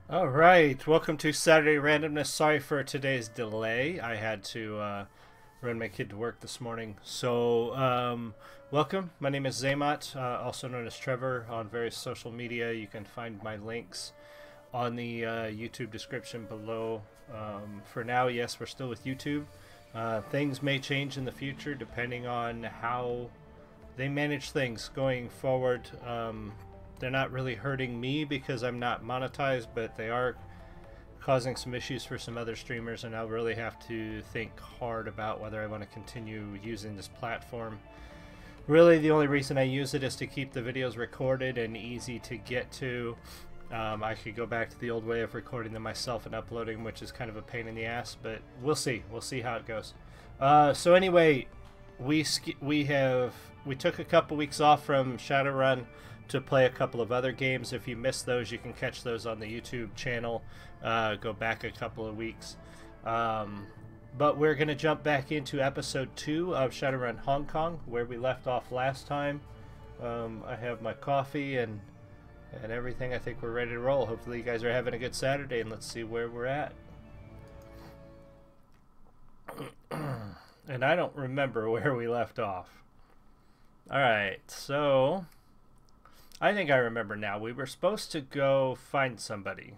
All right, welcome to Saturday Randomness. Sorry for today's delay. I had to run my kid to work this morning. Welcome. My name is Zamot, also known as Trevor on various social media. You can find my links on the YouTube description below. For now, yes, we're still with YouTube. Things may change in the future depending on how they manage things going forward. They're not really hurting me because I'm not monetized, but they are causing some issues for some other streamers, and I'll really have to think hard about whether I want to continue using this platform. Really, the only reason I use it is to keep the videos recorded and easy to get to. I could go back to the old way of recording them myself and uploading, which is kind of a pain in the ass, but we'll see. We'll see how it goes. So anyway, we took a couple weeks off from Shadowrun to play a couple of other games. If you missed those, you can catch those on the YouTube channel. Go back a couple of weeks. But we're going to jump back into episode 2 of Shadowrun Hong Kong, where we left off last time. I have my coffee and everything. I think we're ready to roll. Hopefully you guys are having a good Saturday, and let's see where we're at. And I don't remember where we left off. Alright, so I think I remember now. We were supposed to go find somebody.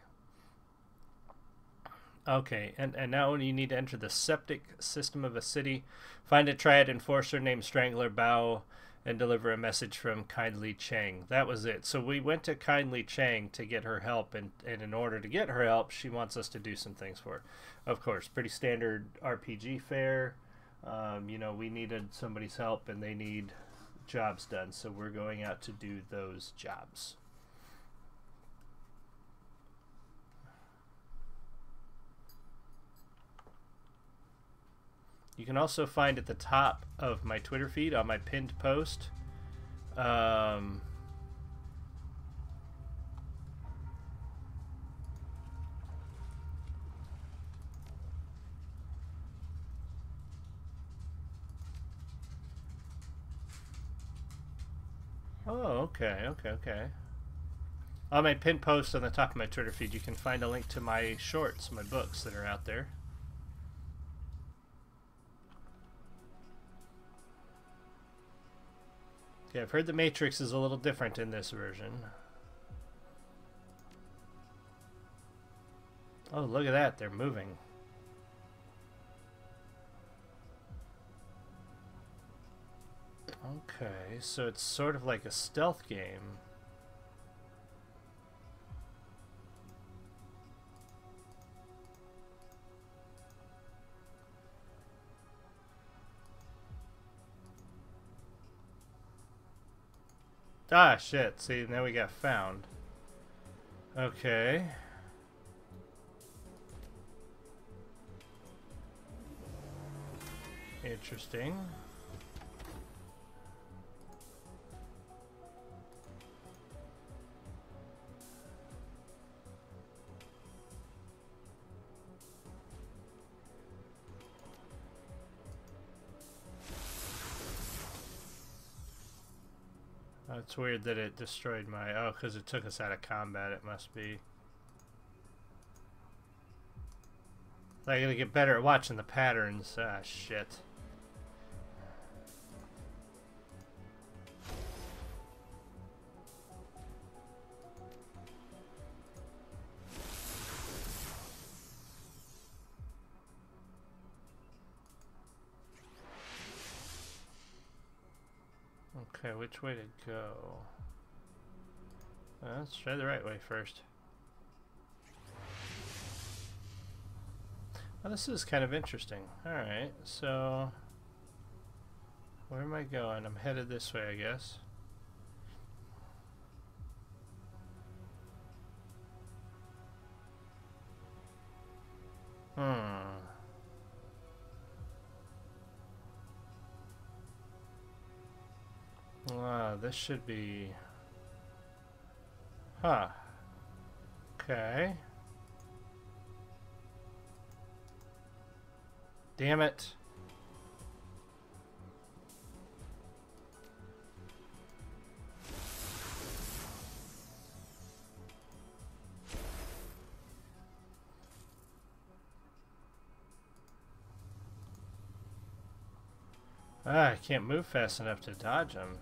Okay, and now you need to enter the septic system of a city, find a triad enforcer named Strangler Bao, and deliver a message from Kindly Chang. That was it. So we went to Kindly Chang to get her help, and in order to get her help, she wants us to do some things for her. Of course, pretty standard RPG fare. You know, we needed somebody's help, and they need jobs done, so we're going out to do those jobs. You can also find at the top of my Twitter feed on my pinned post oh, okay. On my pinned post on the top of my Twitter feed, you can find a link to my shorts, my books that are out there. Okay, I've heard the Matrix is a little different in this version. Oh, look at that. They're moving. Okay, so it's sort of like a stealth game. Ah, shit. See, now we got found. Okay. Interesting. It's weird that it destroyed my... Oh, because it took us out of combat, it must be. I gotta get better at watching the patterns. Ah, shit. Okay, which way to go? Let's try the right way first. Well, this is kind of interesting. Alright, so... where am I going? I'm headed this way, I guess. Wow, this should be... Huh. Okay. Damn it. Ah, I can't move fast enough to dodge them.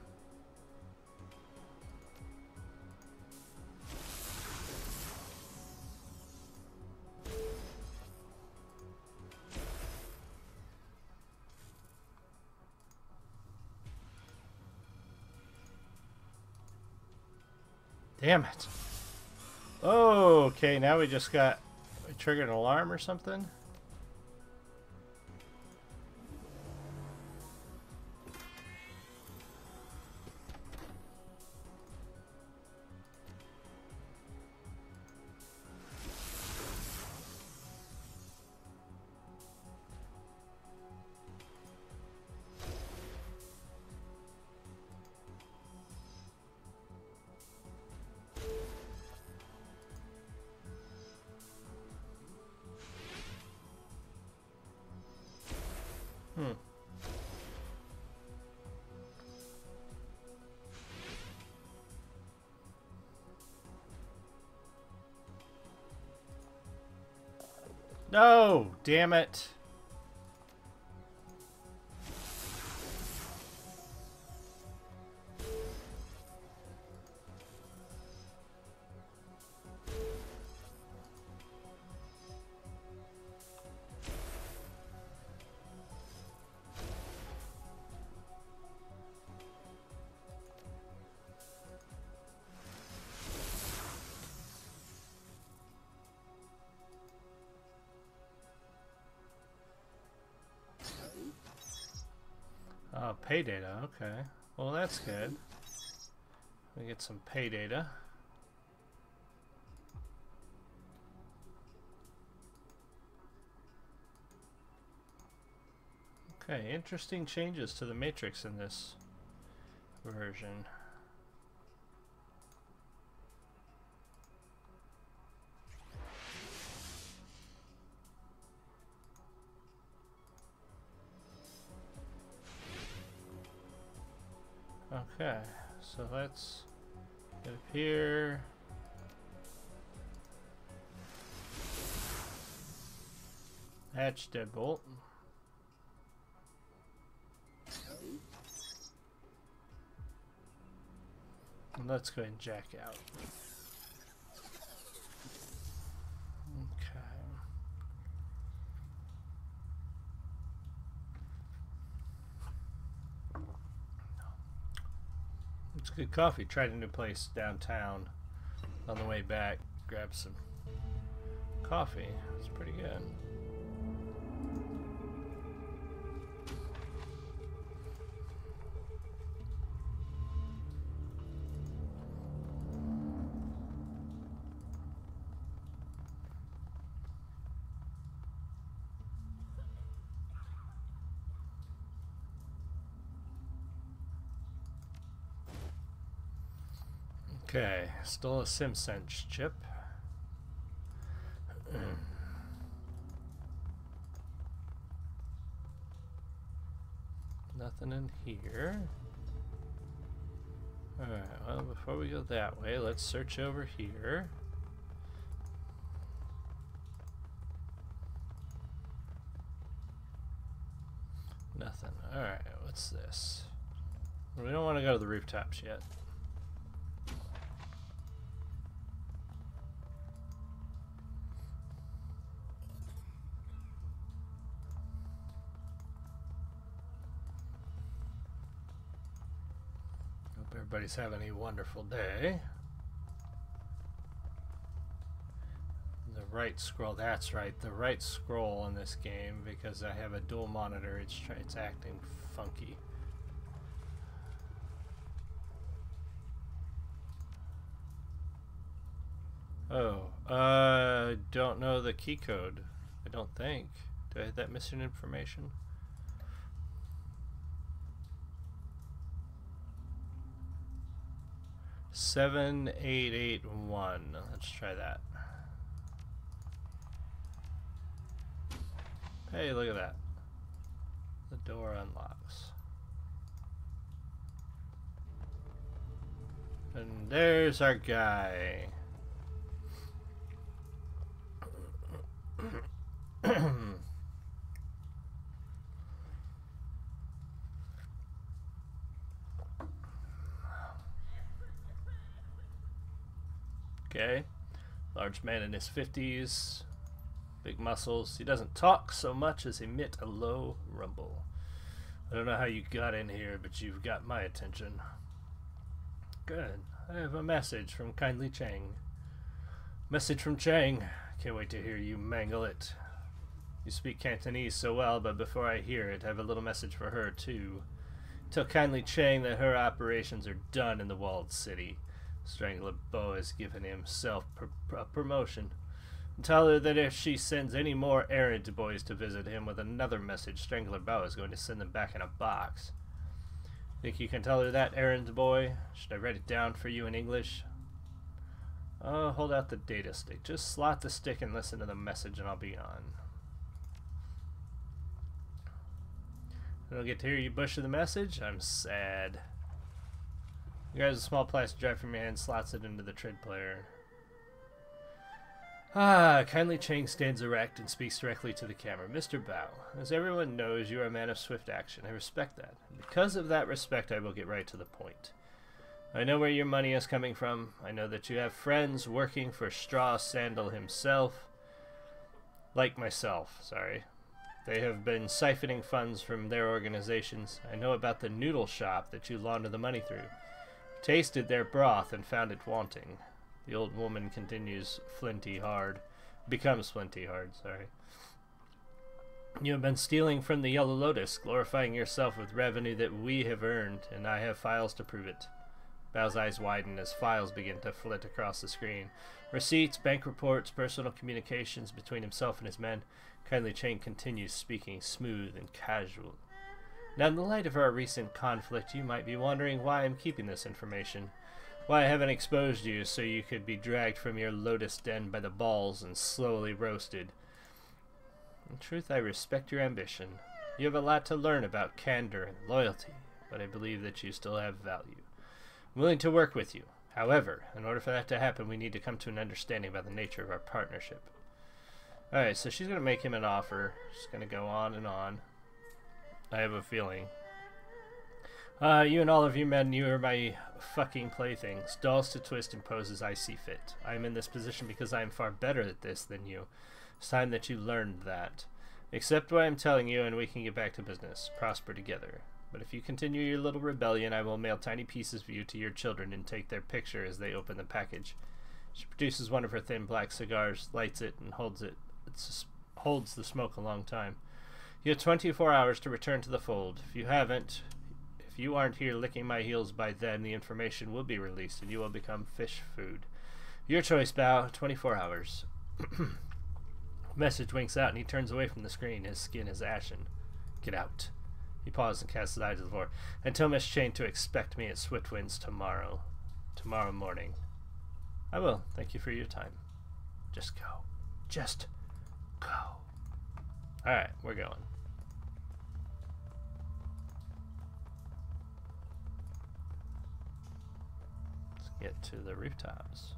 Damn it. Oh, okay, now we just got... We triggered an alarm or something? No! Damn it! Oh, pay data, okay. Well, that's good. We get some pay data. Okay, interesting changes to the matrix in this version. Okay, so let's get up here. Hatch deadbolt. And let's go ahead and jack out. Okay. It's good coffee. Tried a new place downtown. On the way back, grabbed some coffee. It's pretty good. Okay, stole a SimSense chip. Nothing in here. Alright, well, before we go that way, let's search over here. Nothing. Alright, what's this? We don't want to go to the rooftops yet. Everybody's having a wonderful day. The right scroll, that's right, the right scroll in this game, because I have a dual monitor, it's acting funky. Oh, don't know the key code. I don't think. Do I have that missing information? Seven, 8, 8, 1. Let's try that. Hey, look at that. The door unlocks. And there's our guy. Okay. Large man in his 50s. Big muscles. He doesn't talk so much as emit a low rumble. I don't know how you got in here, but you've got my attention. Good. I have a message from Kindly Chang. Message from Chang. Can't wait to hear you mangle it. You speak Cantonese so well, but before I hear it, I have a little message for her, too. Tell Kindly Chang that her operations are done in the walled city. Strangler Bo has given himself a promotion. Tell her that if she sends any more errand boys to visit him with another message, Strangler Bo is going to send them back in a box. Think you can tell her that, errand boy? Should I write it down for you in English? Oh, hold out the data stick. Just slot the stick and listen to the message and I'll be on. I don't get to hear you butcher the message? I'm sad. You grabs a small plastic drive from your hand, slots it into the trid player. Kindly Chang stands erect and speaks directly to the camera. Mr. Bao, as everyone knows, you are a man of swift action. I respect that. Because of that respect, I will get right to the point. I know where your money is coming from. I know that you have friends working for Straw Sandal himself. Like myself, sorry. They have been siphoning funds from their organizations. I know about the noodle shop that you launder the money through. Tasted their broth and found it wanting. The old woman continues flinty hard. Becomes flinty hard, sorry. You have been stealing from the Yellow Lotus, glorifying yourself with revenue that we have earned, and I have files to prove it. Bao's eyes widen as files begin to flit across the screen. Receipts, bank reports, personal communications between himself and his men. Kindly Chang continues speaking smooth and casual. Now, in the light of our recent conflict, you might be wondering why I'm keeping this information. Why I haven't exposed you so you could be dragged from your lotus den by the balls and slowly roasted. In truth, I respect your ambition. You have a lot to learn about candor and loyalty, but I believe that you still have value. I'm willing to work with you. However, in order for that to happen, we need to come to an understanding about the nature of our partnership. Alright, so she's going to make him an offer. She's going to go on and on. I have a feeling. You and all of you men, you are my fucking playthings. Dolls to twist and pose as I see fit. I am in this position because I am far better at this than you. It's time that you learned that. Accept what I am telling you and we can get back to business. Prosper together. But if you continue your little rebellion, I will mail tiny pieces of you to your children and take their picture as they open the package. She produces one of her thin black cigars, lights it, and holds the smoke a long time. You have 24 hours to return to the fold. If you aren't here licking my heels by then, the information will be released and you will become fish food. Your choice, Bao. 24 hours. Message winks out and he turns away from the screen. His skin is ashen. Get out. He pauses and casts his eye to the floor. And tell Miss Chang to expect me at Swiftwinds tomorrow. Tomorrow morning. I will. Thank you for your time. Just go. Just go. Alright, we're going. Let's get to the rooftops.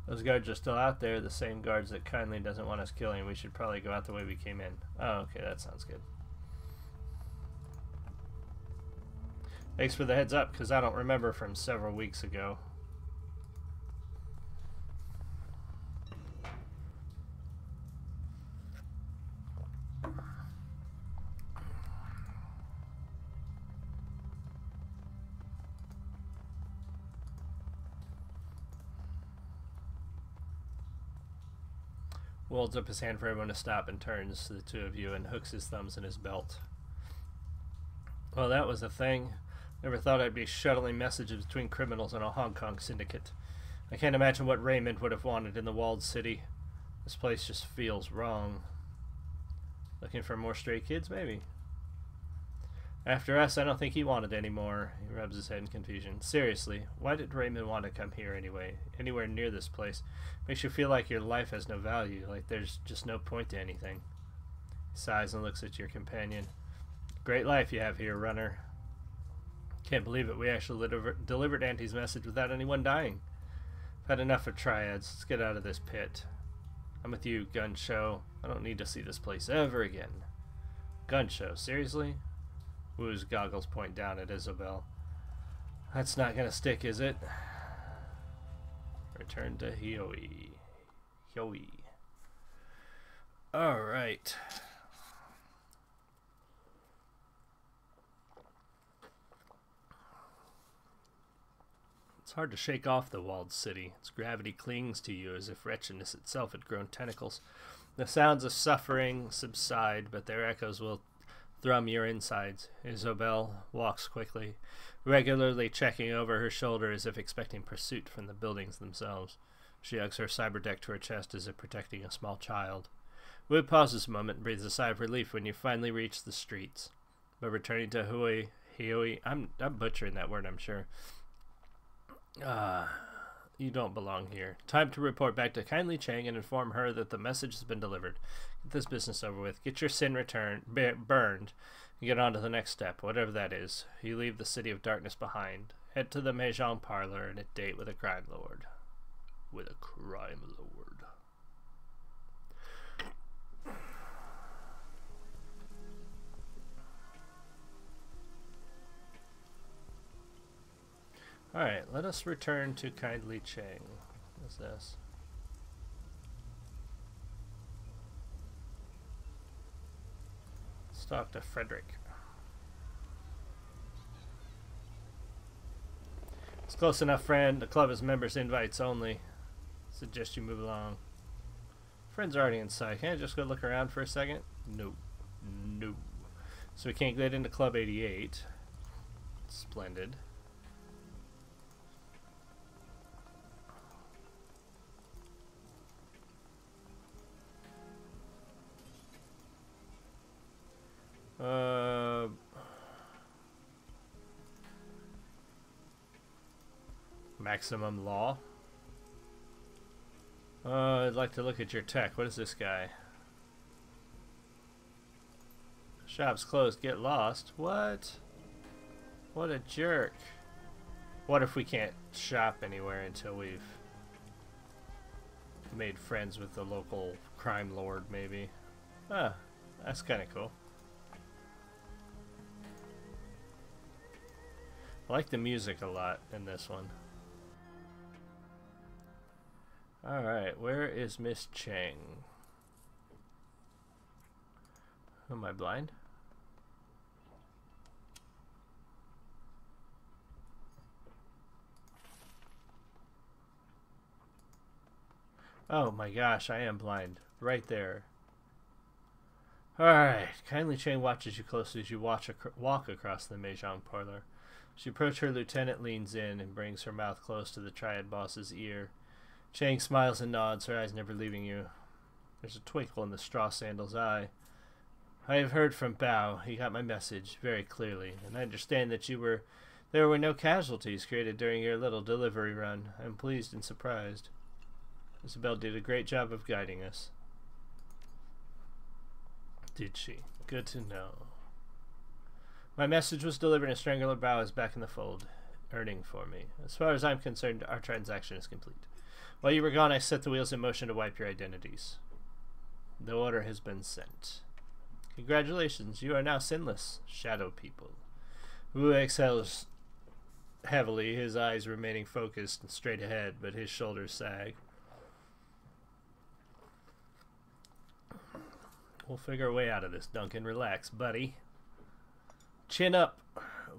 Those guards are still out there, the same guards that kindly doesn't want us killing. We should probably go out the way we came in. Oh, okay, that sounds good. Thanks for the heads up, because I don't remember from several weeks ago. Holds up his hand for everyone to stop and turns to the two of you and hooks his thumbs in his belt. Well, that was a thing. Never thought I'd be shuttling messages between criminals in a Hong Kong syndicate. I can't imagine what Raymond would have wanted in the walled city. This place just feels wrong. Looking for more stray kids, maybe. After us, I don't think he wanted any more. He rubs his head in confusion. Seriously, why did Raymond want to come here anyway? Anywhere near this place? Makes you feel like your life has no value, like there's just no point to anything. He sighs and looks at your companion. Great life you have here, runner. Can't believe it. We actually delivered Auntie's message without anyone dying. I've had enough of triads. Let's get out of this pit. I'm with you, Gun Show. I don't need to see this place ever again. Gun Show? Seriously? Wu's goggles point down at Isabel. That's not gonna stick, is it? Return to Hioi. Hioi. Alright. It's hard to shake off the walled city. Its gravity clings to you as if wretchedness itself had grown tentacles. The sounds of suffering subside, but their echoes will thrum your insides. Isabel walks quickly, regularly checking over her shoulder as if expecting pursuit from the buildings themselves. She hugs her cyberdeck to her chest as if protecting a small child. Wood pauses a moment and breathes a sigh of relief when you finally reach the streets. But returning to Hioi, I'm butchering that word, I'm sure. You don't belong here. Time to report back to Kindly Chang and inform her that the message has been delivered. Get this business over with. Get your sin burned, and get on to the next step, whatever that is. You leave the city of darkness behind. Head to the Mahjong parlor and a date with a crime lord. With a crime lord. Alright, let us return to Kindly Chang. What's this? Let's talk to Frederick. It's close enough, friend. The club is members' invites only. Suggest you move along. Friend's already inside. Can I just go look around for a second? No. No. So we can't get into Club 88. Splendid. Maximum law. I'd like to look at your tech. What is this guy? Shop's closed. Get lost. What? What a jerk. What if we can't shop anywhere until we've made friends with the local crime lord, maybe? Ah, that's kind of cool. I like the music a lot in this one. Alright, where is Miss Chang? Am I blind? Oh my gosh, I am blind. Right there. Alright, Kindly Chang watches you closely as you walk across the Mahjong parlor. As you approach, her lieutenant leans in and brings her mouth close to the triad boss's ear. Chang smiles and nods, her eyes never leaving you. There's a twinkle in the straw sandal's eye. I have heard from Bao. He got my message very clearly, and I understand that there were no casualties created during your little delivery run. I am pleased and surprised. Isabel did a great job of guiding us. Did she? Good to know. My message was delivered and Strangler Bao is back in the fold, earning for me. As far as I'm concerned, our transaction is complete. While you were gone, I set the wheels in motion to wipe your identities. The order has been sent. Congratulations, you are now sinless, shadow people. Wu exhales heavily, his eyes remaining focused and straight ahead, but his shoulders sag. We'll figure a way out of this, Duncan. Relax, buddy. Chin up.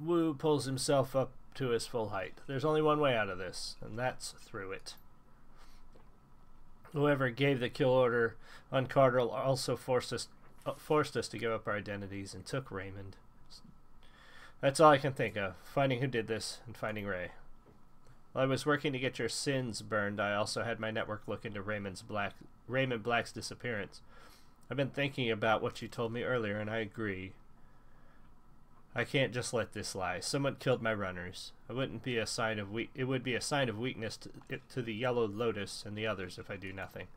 Wu pulls himself up to his full height. There's only one way out of this, and that's through it. Whoever gave the kill order on Carter also forced us to give up our identities and took Raymond. That's all I can think of. Finding who did this and finding Ray. While I was working to get your sins burned, I also had my network look into Raymond Black's disappearance. I've been thinking about what you told me earlier, and I agree. I can't just let this lie. Someone killed my runners. It would be a sign of weakness to the Yellow Lotus and the others if I do nothing.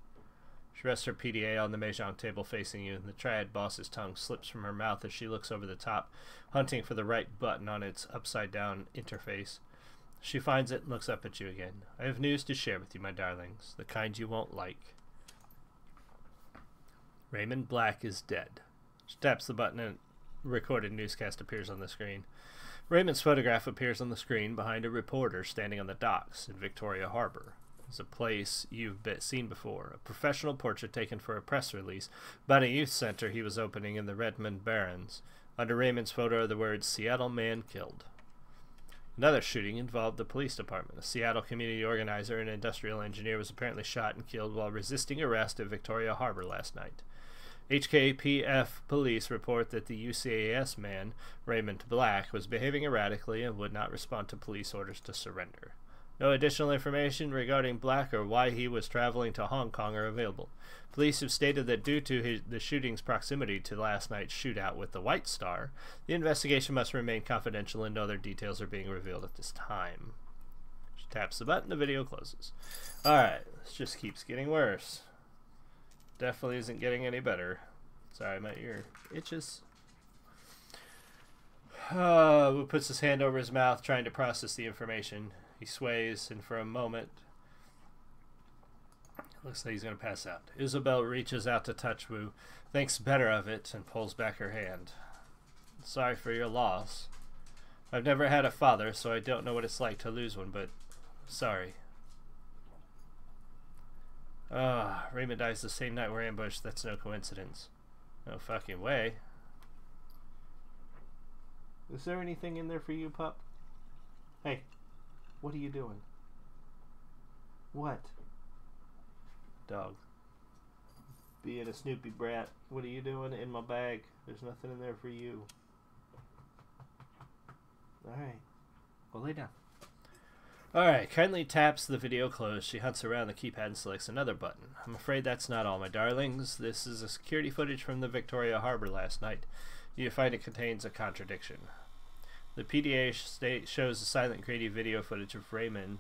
She rests her PDA on the Mahjong table facing you, and the triad boss's tongue slips from her mouth as she looks over the top, hunting for the right button on its upside-down interface. She finds it and looks up at you again. I have news to share with you, my darlings, the kind you won't like. Raymond Black is dead. She taps the button and recorded newscast appears on the screen. Raymond's photograph appears on the screen behind a reporter standing on the docks in Victoria Harbour. It's a place you've seen before. A professional portrait taken for a press release about a youth center he was opening in the Redmond Barrens. Under Raymond's photo are the words, "Seattle man killed." Another shooting involved the police department. A Seattle community organizer and industrial engineer was apparently shot and killed while resisting arrest at Victoria Harbour last night. HKPF police report that the UCAS man, Raymond Black, was behaving erratically and would not respond to police orders to surrender. No additional information regarding Black or why he was traveling to Hong Kong are available. Police have stated that due to the shooting's proximity to last night's shootout with the White Star, the investigation must remain confidential and no other details are being revealed at this time. She taps the button, the video closes. Alright, this just keeps getting worse. Definitely isn't getting any better. Sorry, my ear itches. Wu puts his hand over his mouth, trying to process the information. He sways, and for a moment, it looks like he's going to pass out. Isabel reaches out to touch Wu, thinks better of it, and pulls back her hand. Sorry for your loss. I've never had a father, so I don't know what it's like to lose one, but sorry. Raymond dies the same night we're ambushed. That's no coincidence. No fucking way. Is there anything in there for you, pup? Hey, what are you doing? What? Dog. Being a Snoopy brat. What are you doing in my bag? There's nothing in there for you. Alright. Well, lay down. Alright, kindly taps the video closed. She hunts around the keypad and selects another button. I'm afraid that's not all, my darlings. This is a security footage from the Victoria Harbour last night. You find it contains a contradiction. The PDA shows a silent, grainy video footage of Raymond.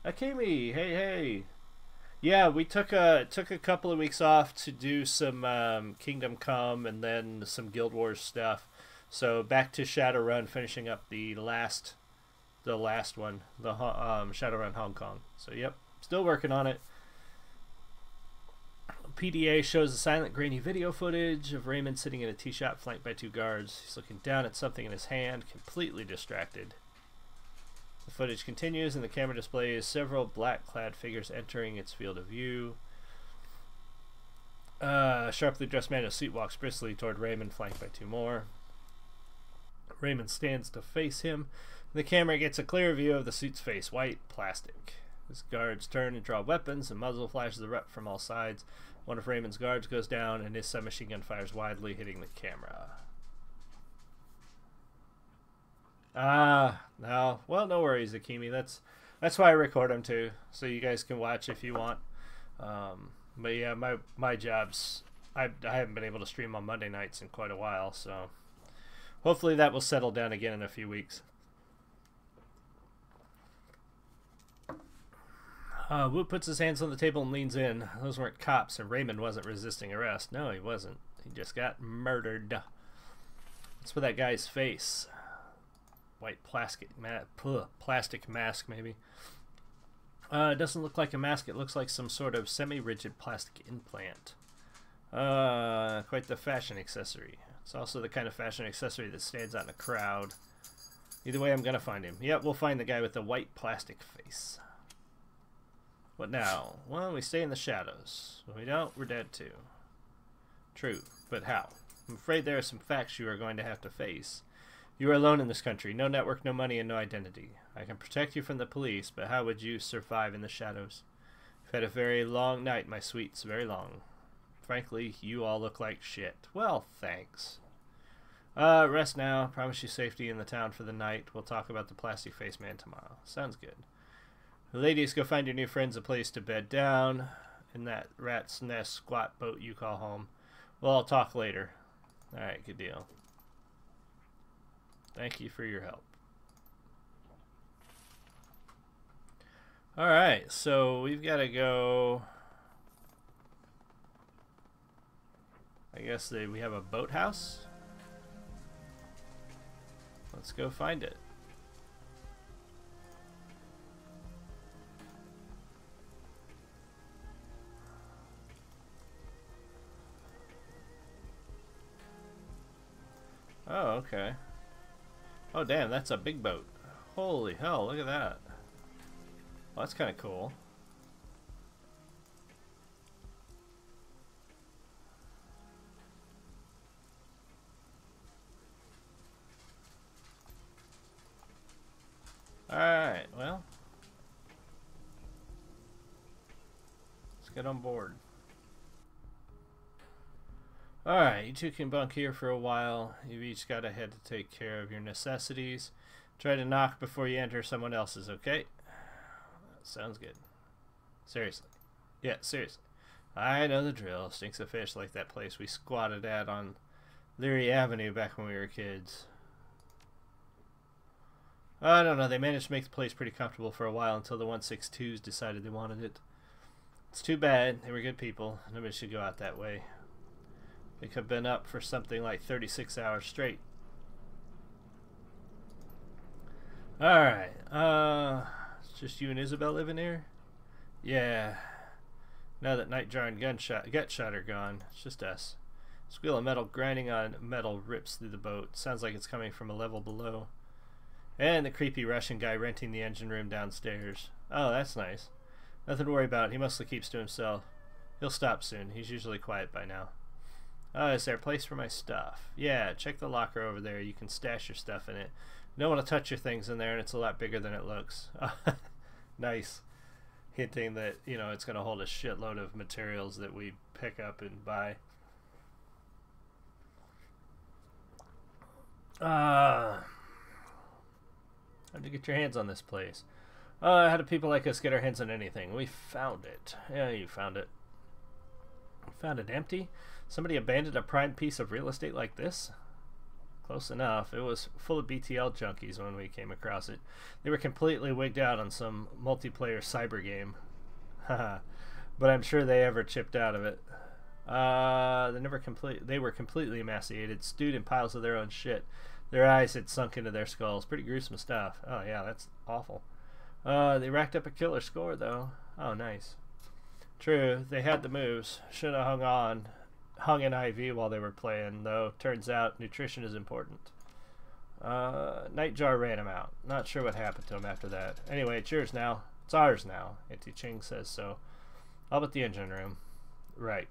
Akemi, hey. Yeah, we took a couple of weeks off to do some Kingdom Come and then some Guild Wars stuff. So back to Shadowrun, finishing up the last one, the Shadowrun Hong Kong. So yep, still working on it. PDA shows a silent, grainy video footage of Raymond sitting in a tea shop flanked by two guards. He's looking down at something in his hand, completely distracted. The footage continues, and the camera displays several black-clad figures entering its field of view. A sharply dressed man in a suit walks briskly toward Raymond, flanked by two more. Raymond stands to face him. The camera gets a clear view of the suit's face, white plastic. His guards turn and draw weapons, and muzzle flashes erupt from all sides. One of Raymond's guards goes down, and his submachine gun fires widely, hitting the camera. No. Well, no worries, Akemi. That's why I record them too, so you guys can watch if you want. But yeah, my job's I haven't been able to stream on Monday nights in quite a while, so hopefully that will settle down again in a few weeks. Wu puts his hands on the table and leans in. Those weren't cops, and Raymond wasn't resisting arrest. No, he wasn't. He just got murdered. What's with that guy's face? White plastic mask, maybe. It doesn't look like a mask. It looks like some sort of semi-rigid plastic implant. Quite the fashion accessory. It's also the kind of fashion accessory that stands out in a crowd. Either way, I'm gonna find him. Yep, we'll find the guy with the white plastic face. What now? Well, we stay in the shadows. When we don't, we're dead too. True, but how? I'm afraid there are some facts you are going to have to face. You are alone in this country. No network, no money, and no identity. I can protect you from the police, but how would you survive in the shadows? You've had a very long night, my sweets. Very long. Frankly, you all look like shit. Well, thanks. Rest now. Promise you safety in the town for the night. We'll talk about the plastic face man tomorrow. Sounds good. Ladies, go find your new friends a place to bed down in that rat's nest squat boat you call home. Well, I'll talk later. Alright, good deal. Thank you for your help. Alright, so we've got to go... I guess we have a boathouse? Let's go find it. Oh, okay. Oh damn, that's a big boat. Holy hell, look at that. Well, that's kind of cool. Alright, well. Let's get on board. Alright, you two can bunk here for a while. You've each got to head to take care of your necessities. Try to knock before you enter someone else's, okay? Sounds good. Seriously. Yeah, seriously. I know the drill. Stinks of fish like that place we squatted at on Leary Avenue back when we were kids. I don't know. They managed to make the place pretty comfortable for a while until the 162s decided they wanted it. It's too bad. They were good people. Nobody should go out that way. They could have been up for something like 36 hours straight. Alright. It's just you and Isabel living here? Yeah. Now that Nightjar and Gutshot are gone, it's just us. Squeal of metal grinding on metal rips through the boat. Sounds like it's coming from a level below. And the creepy Russian guy renting the engine room downstairs. Oh, that's nice. Nothing to worry about. He mostly keeps to himself. He'll stop soon. He's usually quiet by now. Oh, is there a place for my stuff? Yeah, check the locker over there. You can stash your stuff in it. You don't want to touch your things in there, and it's a lot bigger than it looks. Nice. Hinting that, you know, it's going to hold a shitload of materials that we pick up and buy. How to get your hands on this place? How do people like us get our hands on anything? We found it. Yeah, you found it. Found it empty? Somebody abandoned a prime piece of real estate like this? Close enough. It was full of BTL junkies when we came across it. They were completely wigged out on some multiplayer cyber game. Haha. But I'm sure they ever chipped out of it. They were completely emaciated, stewed in piles of their own shit. Their eyes had sunk into their skulls. Pretty gruesome stuff. Oh yeah, that's awful. They racked up a killer score though. Oh nice. True, they had the moves. Should have hung an IV while they were playing, though. Turns out nutrition is important. Nightjar ran him out. Not sure what happened to him after that. Anyway, it's yours now. It's ours now. Auntie Ching says so. All but the engine room. Right.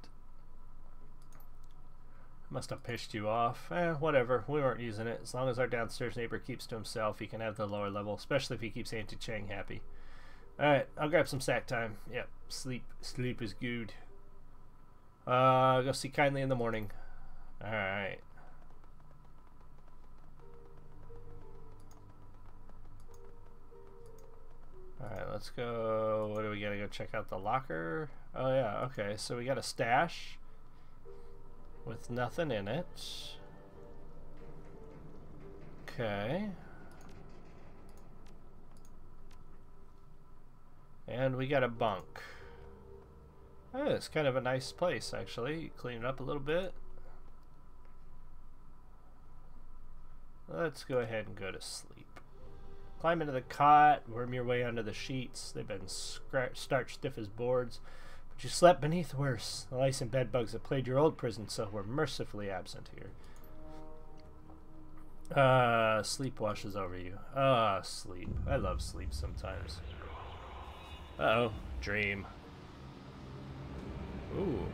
Must have pissed you off. Whatever. We weren't using it. As long as our downstairs neighbor keeps to himself, he can have the lower level, especially if he keeps Auntie Chang happy. Alright, I'll grab some sack time. Yep, sleep. Sleep is good. Go see Kindly in the morning. Alright. Alright, let's go. What do we gotta go check out the locker? Oh yeah, okay. So we got a stash with nothing in it. Okay. And we got a bunk. Oh, it's kind of a nice place, actually. Clean it up a little bit. Let's go ahead and go to sleep. Climb into the cot, worm your way under the sheets. They've been starch stiff as boards. But you slept beneath worse. The lice and bed bugs that plagued your old prison cell were mercifully absent here. Sleep washes over you. Sleep. I love sleep sometimes. Uh-oh. Dream. Ooh.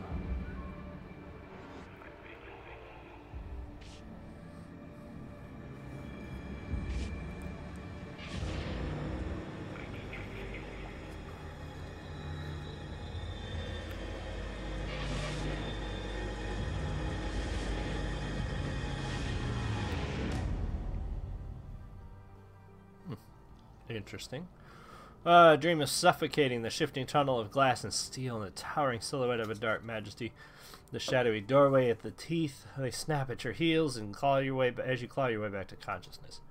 Interesting. Dream of suffocating the shifting tunnel of glass and steel and the towering silhouette of a dark majesty. The shadowy doorway at the teeth. They snap at your heels and claw your way as you claw your way back to consciousness.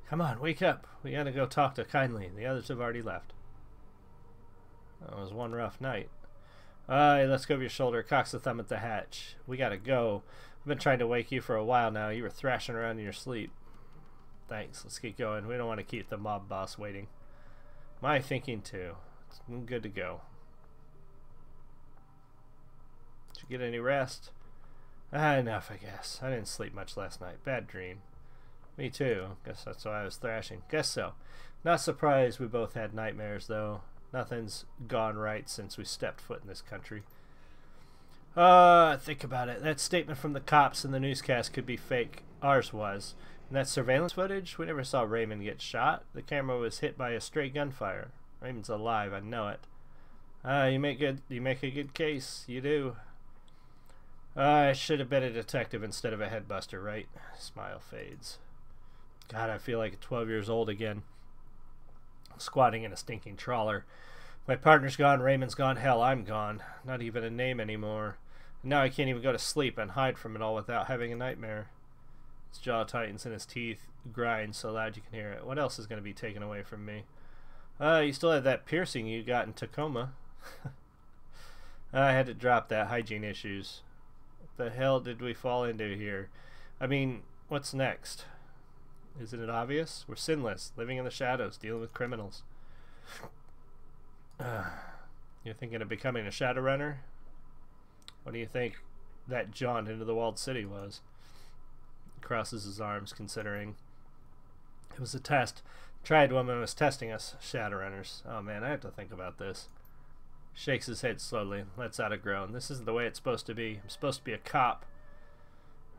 Come on, wake up. We gotta go talk to Kindly. The others have already left. That was one rough night. Let's go over your shoulder. Cocks a thumb at the hatch. We gotta go. I've been trying to wake you for a while now. You were thrashing around in your sleep. Thanks. Let's get going. We don't want to keep the mob boss waiting. My thinking too. It's good to go. Did you get any rest? Enough, I guess. I didn't sleep much last night. Bad dream. Me too. Guess that's why I was thrashing. Guess so. Not surprised we both had nightmares, though. Nothing's gone right since we stepped foot in this country. Think about it. That statement from the cops in the newscast could be fake. Ours was. And that surveillance footage, we never saw Raymond get shot. The camera was hit by a stray gunfire. Raymond's alive, I know it. You make a good case. You do. I should have been a detective instead of a headbuster, right? Smile fades. God, I feel like 12 years old again. Squatting in a stinking trawler. My partner's gone, Raymond's gone, hell, I'm gone. Not even a name anymore. And now I can't even go to sleep and hide from it all without having a nightmare. His jaw tightens and his teeth grind so loud you can hear it. What else is going to be taken away from me? You still have that piercing you got in Tacoma. I had to drop that. Hygiene issues. What the hell did we fall into here? I mean, what's next? Isn't it obvious? We're sinless, living in the shadows, dealing with criminals. You're thinking of becoming a Shadowrunner? What do you think that jaunt into the walled city was? He crosses his arms, considering. It was a test. Triad woman was testing us, Shadowrunners. Oh man, I have to think about this. Shakes his head slowly, lets out a groan. This isn't the way it's supposed to be. I'm supposed to be a cop.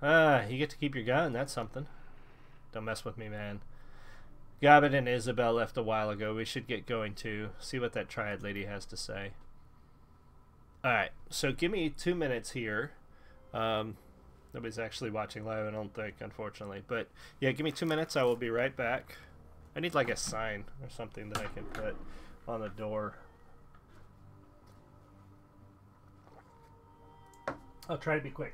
You get to keep your gun, that's something. Don't mess with me, man. Gabbett and Isabel left a while ago. We should get going too. See what that Triad lady has to say. Alright, so give me 2 minutes here. Nobody's actually watching live, I don't think, unfortunately. But yeah, give me 2 minutes. I will be right back. I need like a sign or something that I can put on the door. I'll try to be quick.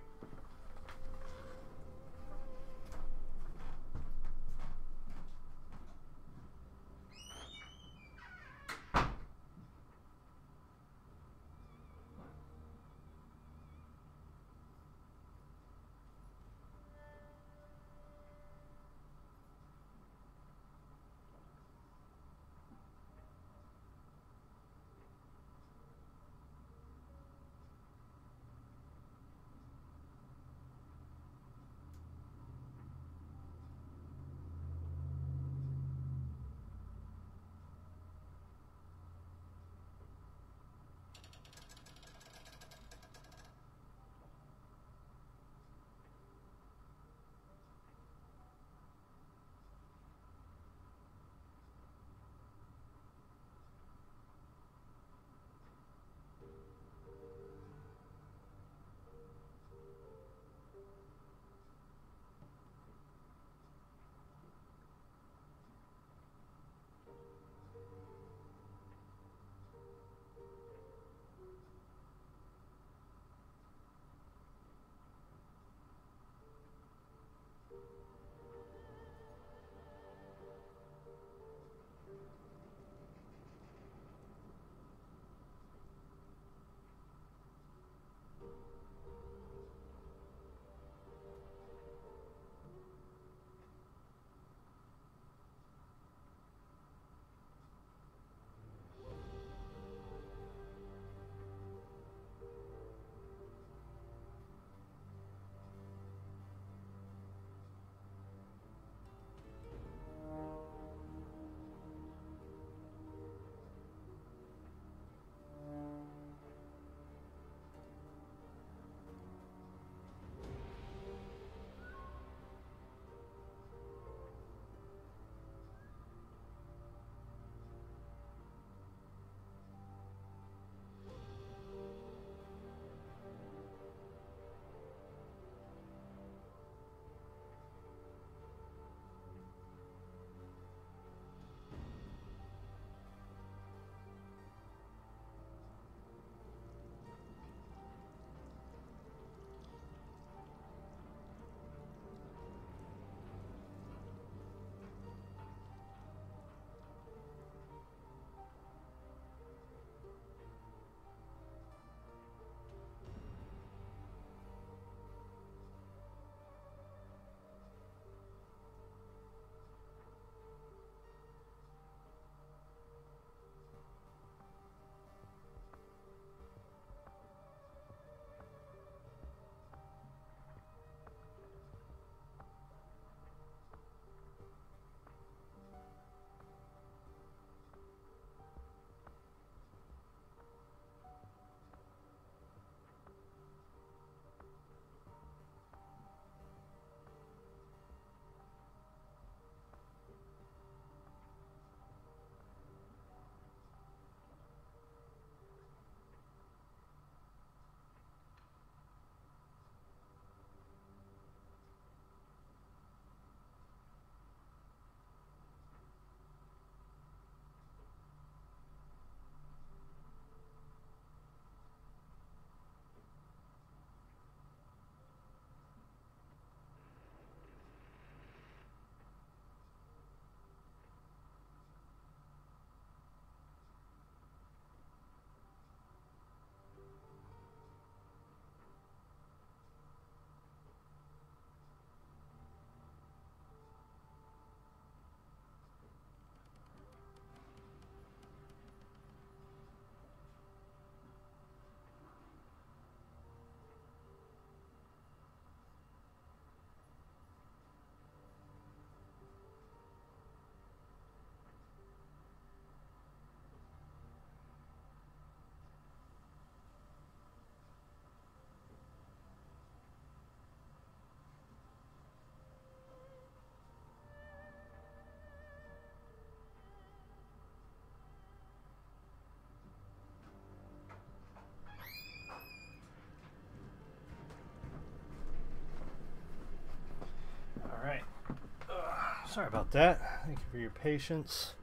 Sorry about that. Thank you for your patience.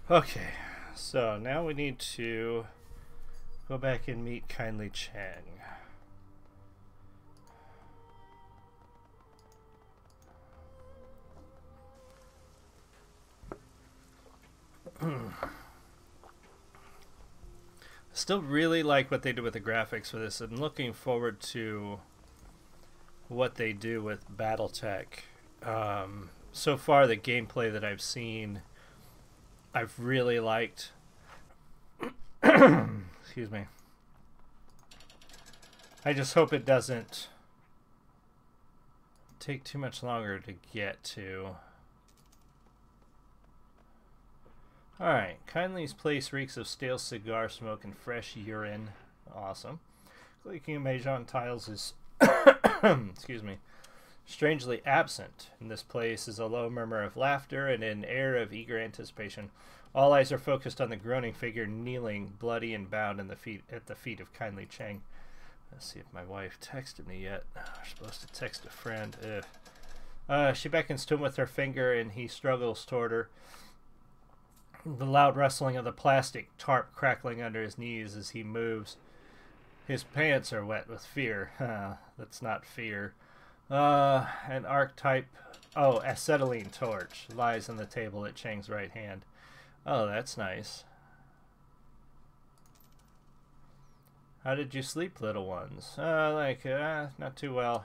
Okay, so now we need to go back and meet Kindly Chang. Still really like what they did with the graphics for this. I'm looking forward to what they do with BattleTech. So far, the gameplay that I've seen, I've really liked. Excuse me. I just hope it doesn't take too much longer to get to. Alright, Kindly's place reeks of stale cigar smoke and fresh urine. Awesome. Clicking a mage on tiles is excuse me, strangely absent. In this place is a low murmur of laughter and an air of eager anticipation. All eyes are focused on the groaning figure kneeling, bloody and bound at the feet of Kindly Chang. Let's see if my wife texted me yet. We're supposed to text a friend. She beckons to him with her finger and he struggles toward her. The loud rustling of the plastic tarp crackling under his knees as he moves. His pants are wet with fear. That's not fear. An archetype... Oh, acetylene torch lies on the table at Chang's right hand. Oh, that's nice. How did you sleep, little ones? Not too well.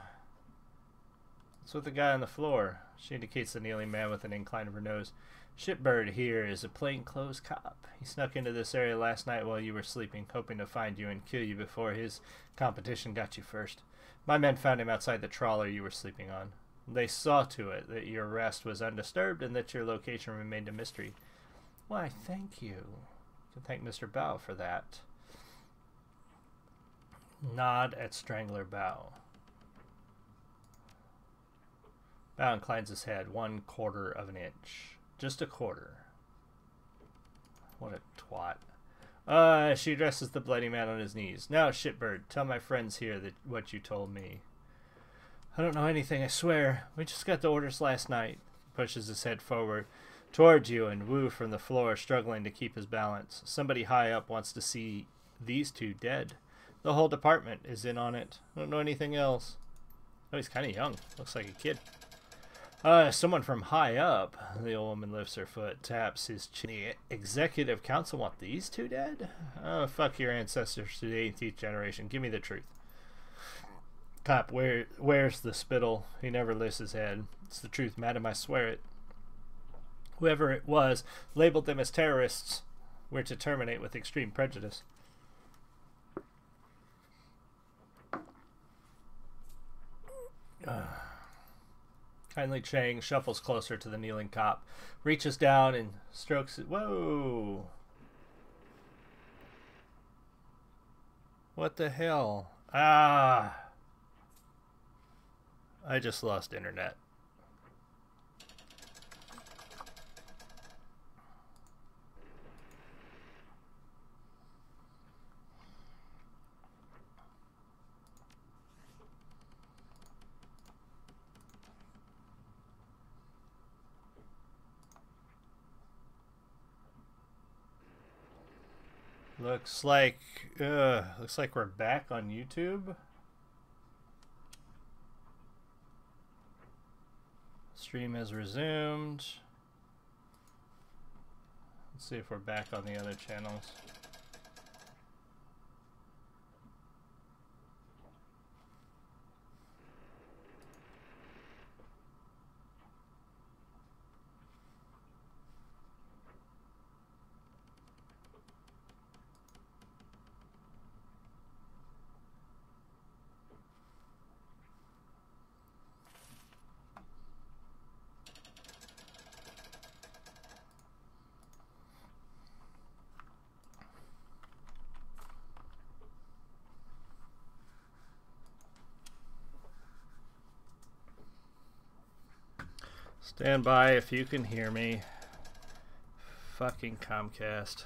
What's with the guy on the floor? She indicates the kneeling man with an incline of her nose. Shipbird here is a plainclothes cop. He snuck into this area last night while you were sleeping, hoping to find you and kill you before his competition got you first. My men found him outside the trawler you were sleeping on. They saw to it that your rest was undisturbed and that your location remained a mystery. Why, thank you. You can thank Mr. Bao for that. Nod at Strangler Bao. Bao inclines his head 1/4 of an inch. Just a quarter. What a twat. She addresses the bloody man on his knees. Now, Shipbird, tell my friends here what you told me. I don't know anything, I swear. We just got the orders last night. He pushes his head forward towards you and Wu from the floor, struggling to keep his balance. Somebody high up wants to see these two dead. The whole department is in on it. I don't know anything else. Oh, he's kind of young. Looks like a kid. Someone from high up. The old woman lifts her foot, taps his chin. The executive council want these two dead? Oh, fuck your ancestors to the 18th generation. Give me the truth. Cop, where's the spittle? He never lifts his head. It's the truth, madam, I swear it. Whoever it was labeled them as terrorists. We're to terminate with extreme prejudice. Kindly Chang shuffles closer to the kneeling cop, reaches down and strokes it. Whoa! What the hell? Ah! I just lost internet. Looks like we're back on YouTube. Stream has resumed. Let's see if we're back on the other channels. Stand by if you can hear me. Fucking Comcast.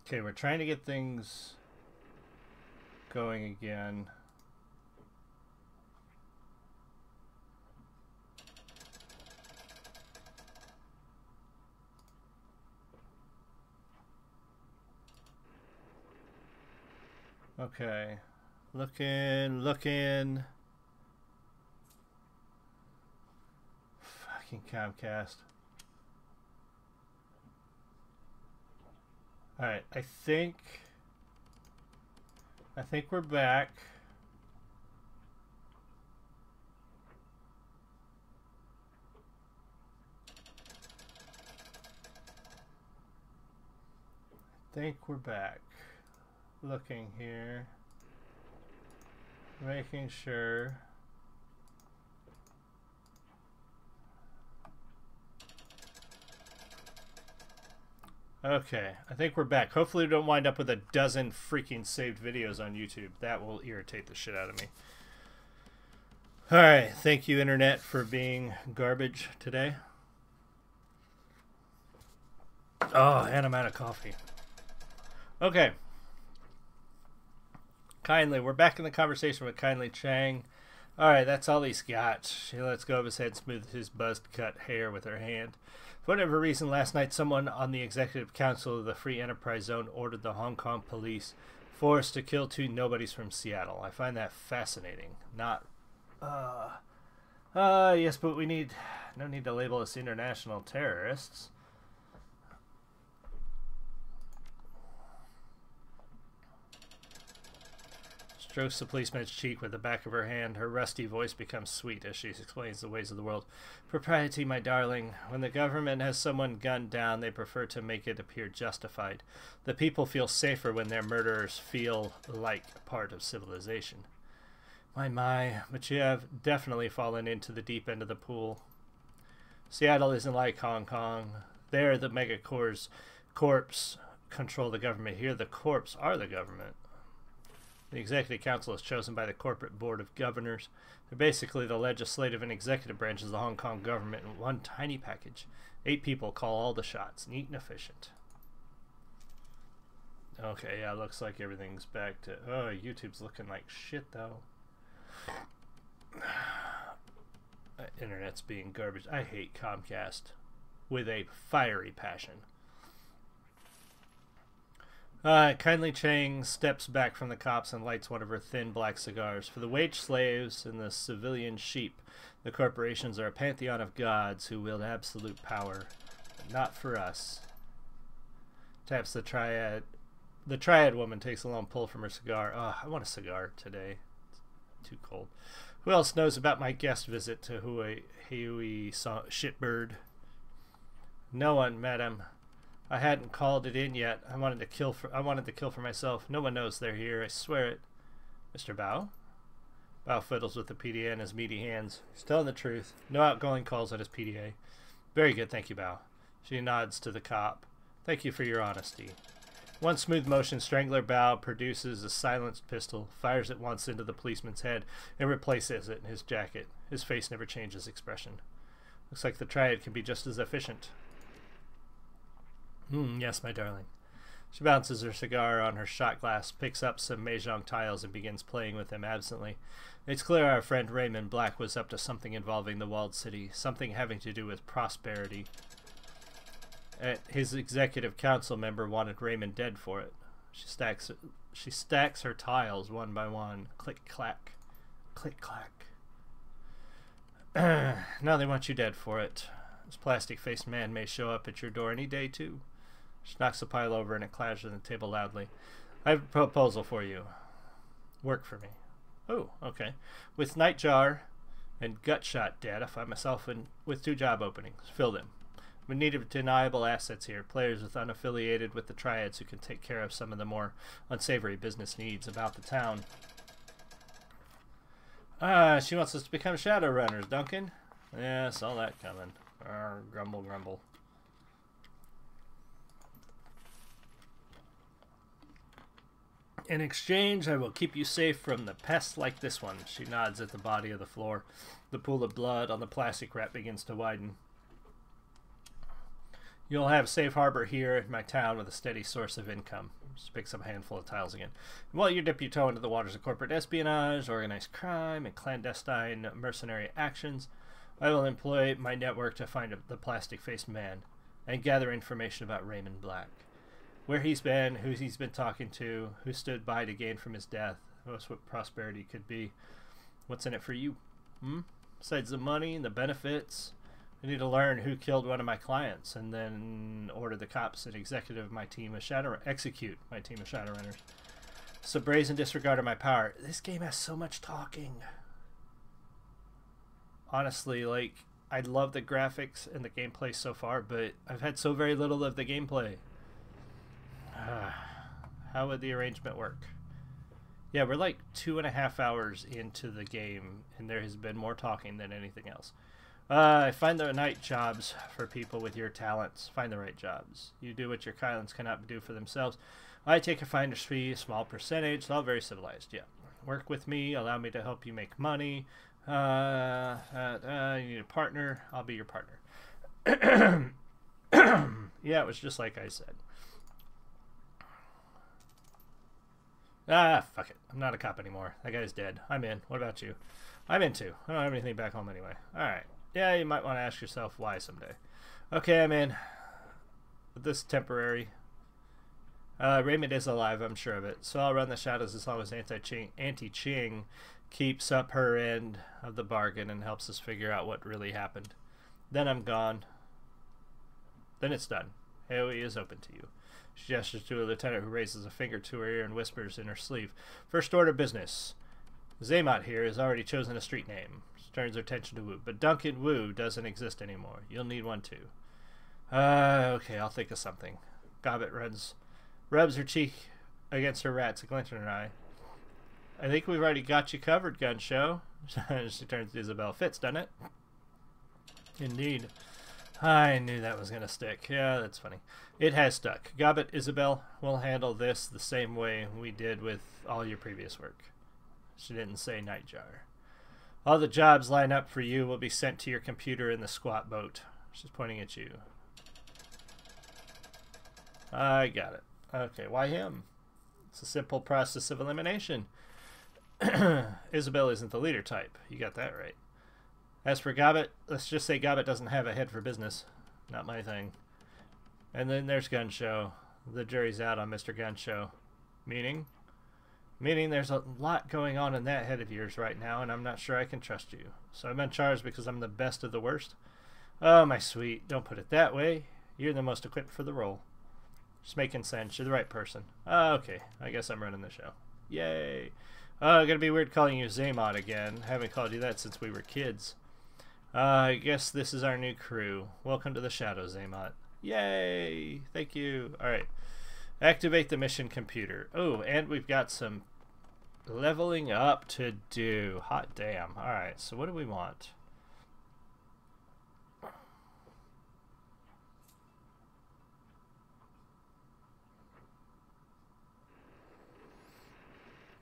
Okay, we're trying to get things going again. Okay. Looking. Fucking Comcast. Alright, I think we're back. Looking here. Making sure. Okay, I think we're back. Hopefully we don't wind up with a dozen freaking saved videos on YouTube. That will irritate the shit out of me. Alright, thank you Internet for being garbage today. Oh, and I'm out of coffee. Okay. Kindly, we're back in the conversation with Kindly Chang. Alright, that's all he's got. She lets go of his head, smooth his buzzed-cut hair with her hand. For whatever reason, last night someone on the Executive Council of the Free Enterprise Zone ordered the Hong Kong police force to kill 2 nobodies from Seattle. I find that fascinating. Not... yes, but we need... No need to label us international terrorists. Strokes the policeman's cheek with the back of her hand. Her rusty voice becomes sweet as she explains the ways of the world. Propriety, my darling. When the government has someone gunned down, they prefer to make it appear justified. The people feel safer when their murderers feel like part of civilization. My, but you have definitely fallen into the deep end of the pool. Seattle isn't like Hong Kong. There, the megacorps control the government. Here, the corps are the government. The Executive Council is chosen by the Corporate Board of Governors. They're basically the legislative and executive branches of the Hong Kong government in one tiny package. 8 people call all the shots. Neat and efficient. Okay, yeah, looks like everything's back to... Oh, YouTube's looking like shit, though. Internet's being garbage. I hate Comcast with a fiery passion. Kindly Chang steps back from the cops and lights one of her thin black cigars. For the wage slaves and the civilian sheep, the corporations are a pantheon of gods who wield absolute power. But not for us. Taps the triad. The triad woman takes a long pull from her cigar. Oh, I want a cigar today. It's too cold. Who else knows about my guest visit to Hui Shitbird? No one, madam. I hadn't called it in yet. I wanted to kill for myself. No one knows they're here. I swear it. Mr. Bao? Bao fiddles with the PDA in his meaty hands. He's telling the truth. No outgoing calls at his PDA. Very good, thank you, Bao. She nods to the cop. Thank you for your honesty. One smooth motion, Strangler Bao produces a silenced pistol, fires it once into the policeman's head, and replaces it in his jacket. His face never changes expression. Looks like the triad can be just as efficient. Yes, my darling. She bounces her cigar on her shot glass, picks up some mahjong tiles, and begins playing with them absently. It's clear our friend Raymond Black was up to something involving the walled city, something having to do with prosperity. His executive council member wanted Raymond dead for it. She stacks her tiles one by one. Click, clack. Click, clack. Now they want you dead for it. This plastic-faced man may show up at your door any day, too. She knocks the pile over and it clatters on the table loudly. I have a proposal for you. Work for me. Oh, okay. With Nightjar and Gutshot dead, I find myself with 2 job openings. Fill them. We need deniable assets here. Players with unaffiliated with the triads who can take care of some of the more unsavory business needs about the town. She wants us to become Shadowrunners, Duncan. Yeah, saw that coming. Grumble, grumble. In exchange, I will keep you safe from the pests like this one. She nods at the body of the floor. The pool of blood on the plastic wrap begins to widen. You'll have safe harbor here in my town with a steady source of income. Just picks up a handful of tiles again. While you dip your toe into the waters of corporate espionage, organized crime, and clandestine mercenary actions, I will employ my network to find the plastic-faced man and gather information about Raymond Black. Where he's been, who he's been talking to, who stood by to gain from his death, what prosperity could be. What's in it for you? Besides the money and the benefits, I need to learn who killed one of my clients and then order the cops and execute my team of Shadowrunners. So brazen disregard of my power. This game has so much talking. Honestly, like, I love the graphics and the gameplay so far, but I've had so very little of the gameplay. How would the arrangement work? Yeah, we're like 2.5 hours into the game, and there has been more talking than anything else. Find the right jobs for people with your talents. Find the right jobs. You do what your clients cannot do for themselves. I take a finder's fee, a small percentage. It's all very civilized, yeah. Work with me. Allow me to help you make money. You need a partner. I'll be your partner. Yeah, it was just like I said. Fuck it. I'm not a cop anymore. That guy's dead. I'm in. What about you? I'm in too. I don't have anything back home anyway. Alright. Yeah, you might want to ask yourself why someday. Okay, I'm in. This is temporary. Raymond is alive, I'm sure of it. So I'll run the shadows as long as Auntie Ching keeps up her end of the bargain and helps us figure out what really happened. Then I'm gone. Then it's done. Haley is open to you. She gestures to a lieutenant who raises a finger to her ear and whispers in her sleeve. First order of business. Xamot here has already chosen a street name. She turns her attention to Wu. But Duncan Wu doesn't exist anymore. You'll need one too. Okay, I'll think of something. Gobbet rubs her cheek against her rats, a glint in her eye. I think we've already got you covered, Gun Show. She turns to Isabel. Fits, doesn't it? Indeed. I knew that was going to stick. Yeah, that's funny. It has stuck. Gobbet, Isabel, we'll handle this the same way we did with all your previous work. She didn't say Nightjar. All the jobs line up for you will be sent to your computer in the squat boat. She's pointing at you. I got it. Okay, why him? It's a simple process of elimination. Isabel isn't the leader type. You got that right. As for Gobbet, let's just say Gobbet doesn't have a head for business. Not my thing. And then there's Gun Show. The jury's out on Mr. Gun Show. Meaning? Meaning there's a lot going on in that head of yours right now, and I'm not sure I can trust you. So I'm in charge because I'm the best of the worst? Oh, my sweet, don't put it that way. You're the most equipped for the role. Just making sense. You're the right person. Okay, I guess I'm running the show. Yay. Gonna be weird calling you Xamot again. Haven't called you that since we were kids. I guess this is our new crew. Welcome to the Shadows, Xamot. Yay! Thank you. Alright. Activate the mission computer. Oh, and we've got some leveling up to do. Hot damn. Alright, so what do we want?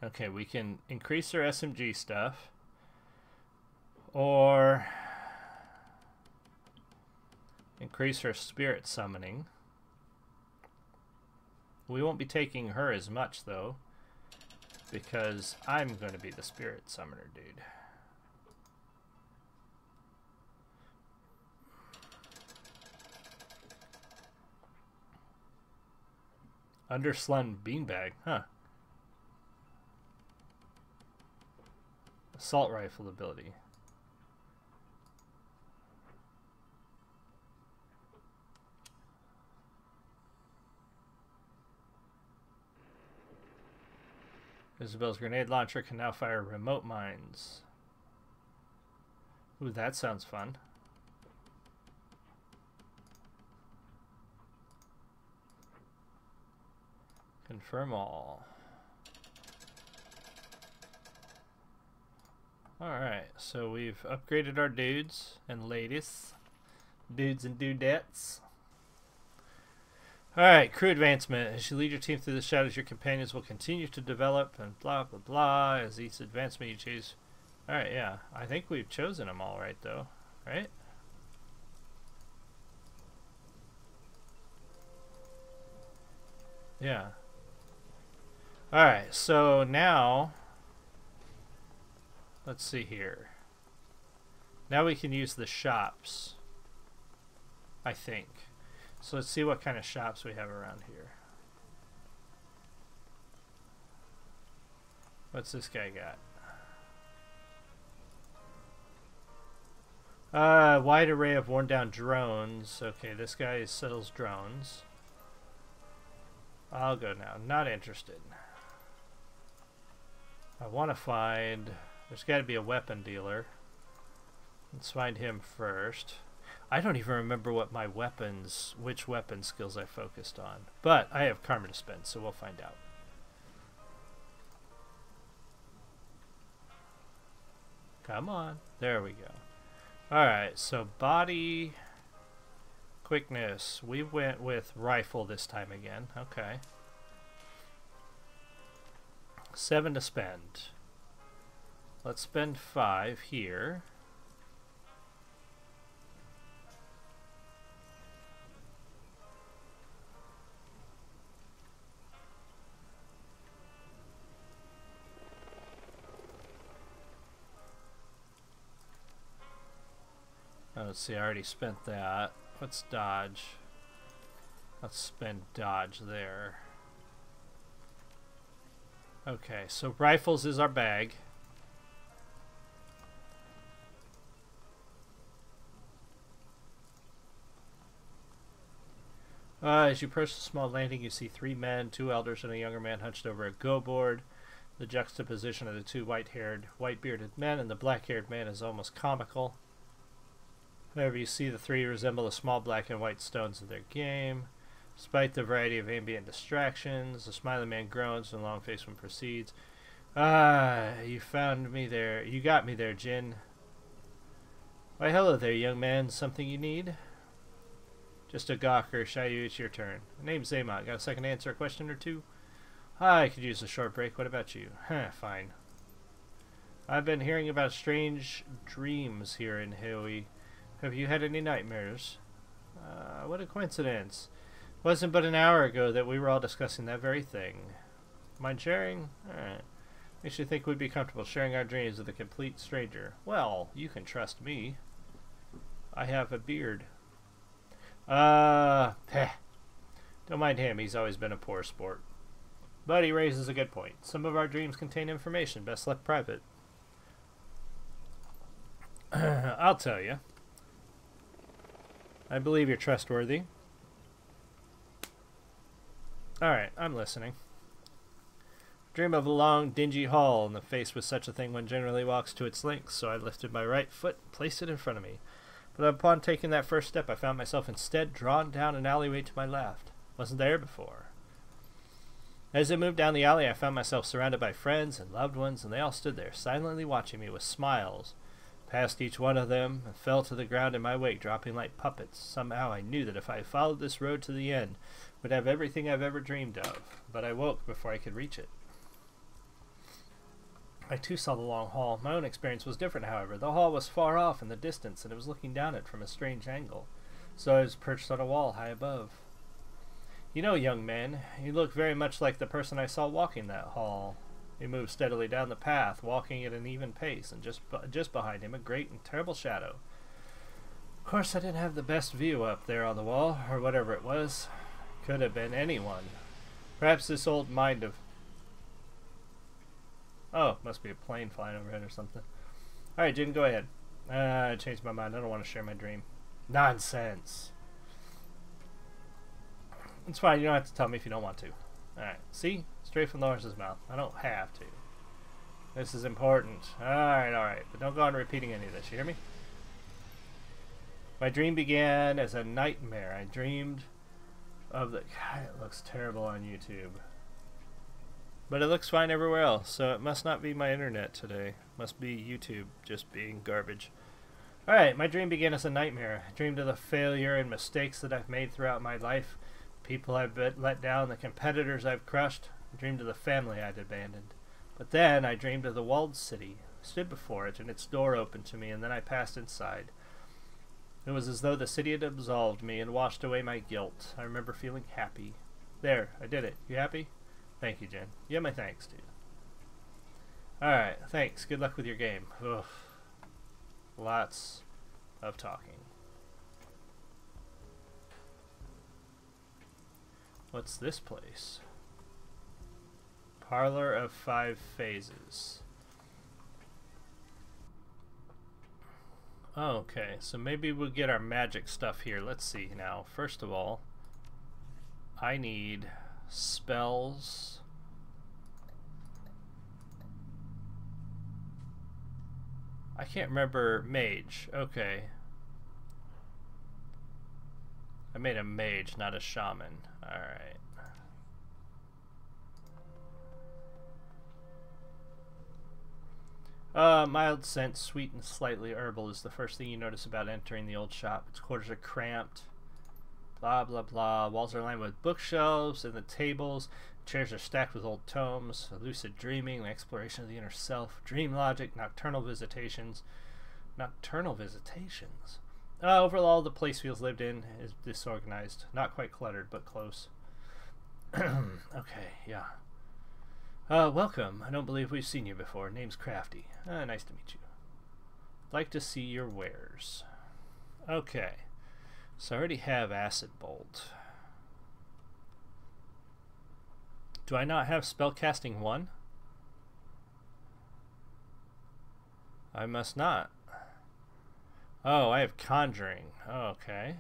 Okay, we can increase our SMG stuff. Or increase her spirit summoning. We won't be taking her as much though, because I'm going to be the spirit summoner dude. Underslung beanbag, huh? Assault rifle ability. Isabel's grenade launcher can now fire remote mines. Ooh, that sounds fun. Confirm all. Alright, so we've upgraded our dudes and ladies. Dudes and dudettes. Alright, crew advancement. As you lead your team through the shadows, your companions will continue to develop and blah blah blah. As each advancement you choose. Alright, yeah. I think we've chosen them all right though. Right? Yeah. Alright, so now, let's see here. Now we can use the shops, I think. So let's see what kind of shops we have around here. What's this guy got? Wide array of worn down drones. Okay, this guy sells drones. I'll go now. Not interested. I want to find... There's got to be a weapon dealer. Let's find him first. I don't even remember what my weapons... Which weapon skills I focused on. But I have karma to spend, so we'll find out. Come on. There we go. Alright, so body... Quickness. We went with rifle this time again. Okay. 7 to spend. Let's spend 5 here. Oh, let's see, I already spent that. Let's dodge. Let's spend dodge there. Okay, so rifles is our bag. As you approach the small landing, you see 3 men, 2 elders, and a younger man hunched over a go-board. The juxtaposition of the 2 white-haired, white-bearded men and the black-haired man is almost comical. However, you see the 3 resemble the small black and white stones of their game. Despite the variety of ambient distractions, the smiling man groans and the long-faced one proceeds. You found me there. You got me there, Jin. Why, hello there, young man. Something you need? Just a gawker. Shayu, it's your turn. My name's Xamot. Got a second to answer a question or two? Hi, I could use a short break. What about you? Fine. I've been hearing about strange dreams here in Hoi. Have you had any nightmares? What a coincidence. Wasn't but an hour ago that we were all discussing that very thing. Mind sharing? Alright. Makes you think we'd be comfortable sharing our dreams with a complete stranger. Well, you can trust me. I have a beard. Don't mind him. He's always been a poor sport. But he raises a good point. Some of our dreams contain information. Best left private. I'll tell you. I believe you're trustworthy. Alright, I'm listening. Dream of a long, dingy hall, and the face with such a thing one generally walks to its length, so I lifted my right foot and placed it in front of me. But upon taking that first step, I found myself instead drawn down an alleyway to my left. Wasn't there before. As I moved down the alley, I found myself surrounded by friends and loved ones, and they all stood there, silently watching me with smiles. Passed each one of them, and fell to the ground in my wake, dropping like puppets. Somehow I knew that if I followed this road to the end, would have everything I've ever dreamed of, but I woke before I could reach it. I too saw the long hall. My own experience was different, however. The hall was far off in the distance, and it was looking down it from a strange angle, so I was perched on a wall high above. You know, young man, you look very much like the person I saw walking that hall. He moved steadily down the path, walking at an even pace, and just behind him a great and terrible shadow. Of course, I didn't have the best view up there on the wall, or whatever it was. Could have been anyone. Perhaps this old mind of... Oh, must be a plane flying overhead or something. Alright, Jin, go ahead. I changed my mind. I don't want to share my dream. Nonsense. It's fine. You don't have to tell me if you don't want to. Alright, see? Straight from the horse's mouth. I don't have to. This is important. Alright. But don't go on repeating any of this. You hear me? My dream began as a nightmare. I dreamed of the... God, it looks terrible on YouTube. But it looks fine everywhere else, so it must not be my internet today. Must be YouTube just being garbage. Alright, my dream began as a nightmare. I dreamed of the failure and mistakes that I've made throughout my life. People I've let down, the competitors I've crushed. I dreamed of the family I'd abandoned. But then I dreamed of the walled city. I stood before it, and its door opened to me, and then I passed inside. It was as though the city had absolved me and washed away my guilt. I remember feeling happy. There, I did it. You happy? Thank you, Jen. You have my thanks, dude. Alright, thanks. Good luck with your game. Ugh. Lots of talking. What's this place? Parlor of 5 Phases. Okay, so maybe we'll get our magic stuff here. Let's see now. First of all, I need spells. I can't remember mage. Okay. I made a mage, not a shaman. Alright. Mild scent, sweet and slightly herbal is the first thing you notice about entering the old shop. Its quarters are cramped. Blah, blah, blah. Walls are lined with bookshelves and the tables. Chairs are stacked with old tomes. Lucid dreaming, exploration of the inner self. Dream logic, nocturnal visitations. Nocturnal visitations? Overall, the place feels lived in, is disorganized. Not quite cluttered, but close. Okay, yeah. Welcome. I don't believe we've seen you before. Name's Crafty. Nice to meet you. Like to see your wares. Okay. So I already have Acid Bolt. Do I not have Spellcasting 1? I must not. Oh, I have Conjuring. Oh, okay.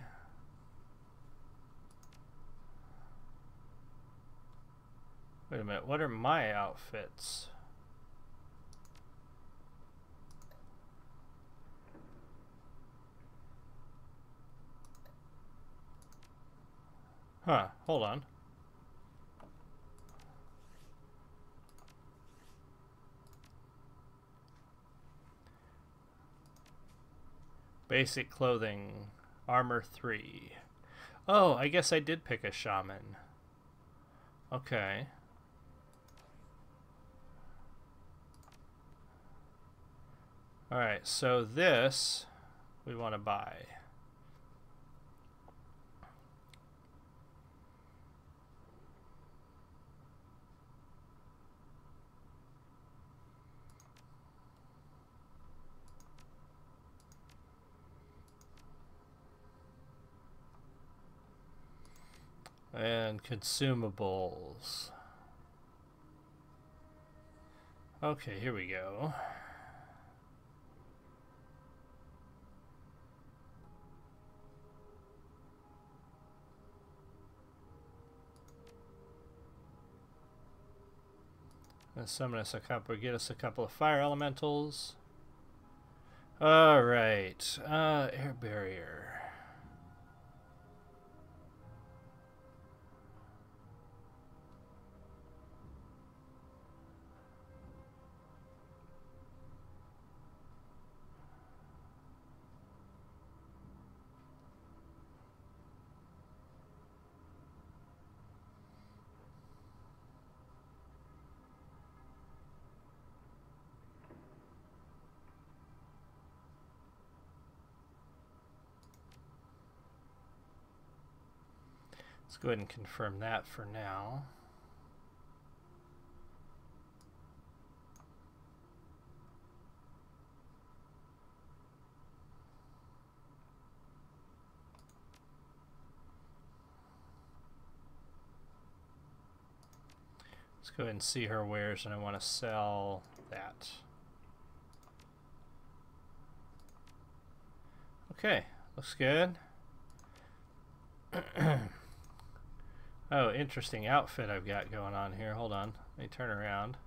Wait a minute, what are my outfits? Huh, hold on. Basic clothing, armor 3. Oh, I guess I did pick a shaman. Okay. Alright, so this we want to buy. And consumables. Okay, here we go. Let's summon us a couple, get us a couple of fire elementals. Alright, air barrier. Let's go ahead and confirm that for now. Let's go ahead and see her wares, and I want to sell that. Okay, looks good. Oh, interesting outfit I've got going on here. Hold on. Let me turn around.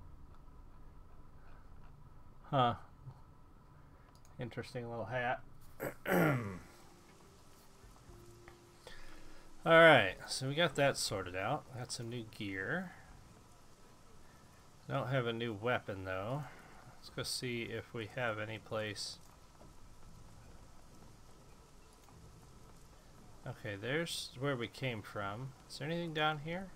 Huh. Interesting little hat. Alright, so we got that sorted out. Got some new gear. Don't have a new weapon though. Let's go see if we have any place. Okay, there's where we came from. Is there anything down here?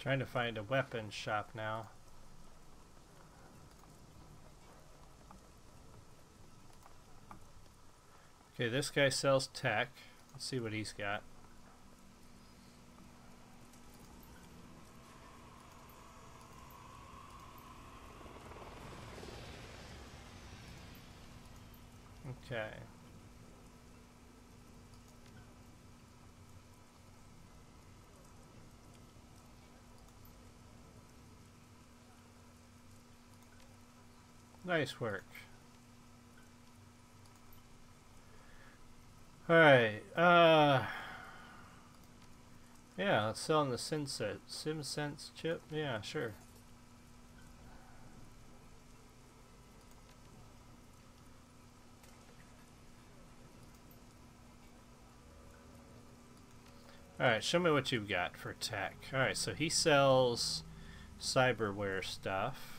Trying to find a weapon shop now. Okay, this guy sells tech. Let's see what he's got. Okay. Nice work. Alright, yeah, let's sell on the SimSense chip. Yeah, sure. Alright, show me what you've got for tech. Alright, so he sells cyberware stuff.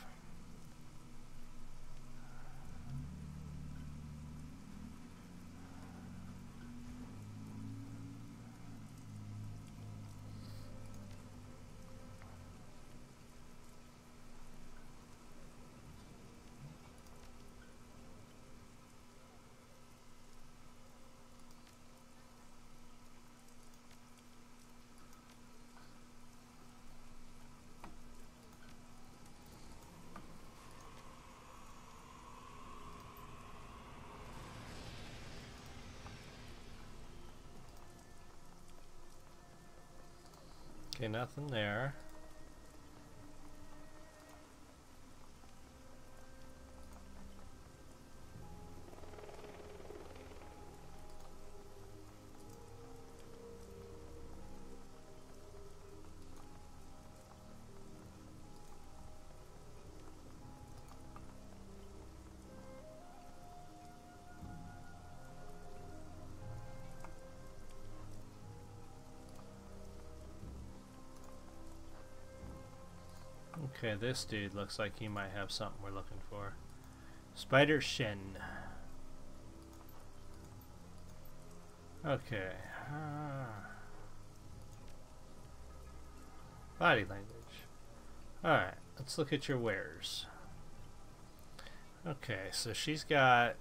Okay, nothing there. Okay, this dude looks like he might have something we're looking for. Spider Shen. Okay. Body language. Alright, let's look at your wares. Okay, so she's got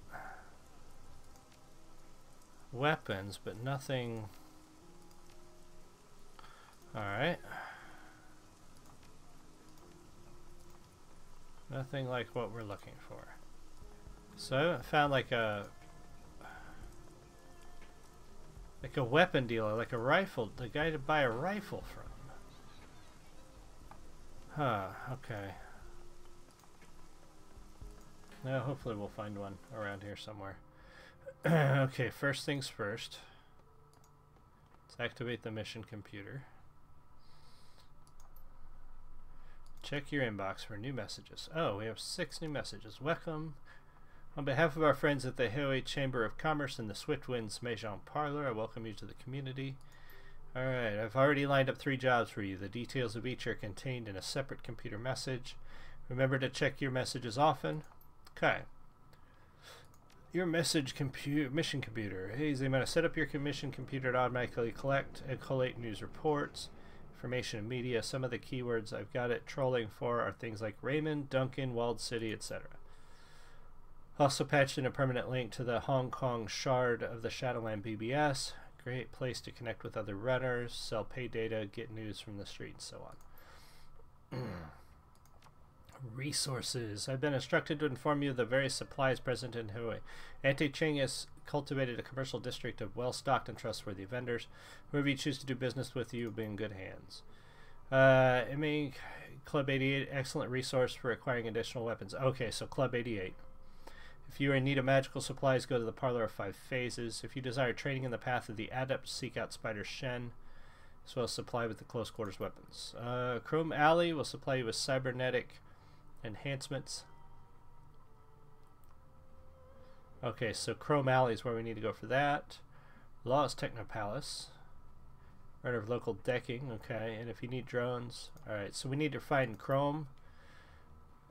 weapons, but nothing. Alright. Nothing like what we're looking for. So I haven't found like a weapon dealer, like a rifle, the guy to buy a rifle from. Huh, okay. Now hopefully we'll find one around here somewhere. Okay, first things first. Let's activate the mission computer. Check your inbox for new messages. Oh, we have 6 new messages. Welcome. On behalf of our friends at the Hoi Chamber of Commerce and the Swiftwinds Mahjong Parlor, I welcome you to the community. Alright, I've already lined up 3 jobs for you. The details of each are contained in a separate computer message. Remember to check your messages often. Okay. Your mission computer. Hey, Zamona, set up your mission computer to automatically collect and collate news reports, information and media. Some of the keywords I've got it trolling for are things like Raymond, Duncan, Walled City, etc. Also patched in a permanent link to the Hong Kong shard of the Shadowrun BBS. Great place to connect with other runners, sell pay data, get news from the street, and so on. Resources. I've been instructed to inform you of the various supplies present in Hue. Anti-Ching has cultivated a commercial district of well-stocked and trustworthy vendors. Whoever you choose to do business with, you will be in good hands. I mean, Club 88, excellent resource for acquiring additional weapons. Okay, so Club 88. If you are in need of magical supplies, go to the Parlor of 5 Phases. If you desire training in the path of the Adept, seek out Spider Shen, as well as supply with the close quarters weapons. Chrome Alley will supply you with cybernetic enhancements. Okay, so Chrome Alley is where we need to go for that. Lost Techno Palace. Runner of local decking, okay, and if you need drones. Alright, so we need to find Chrome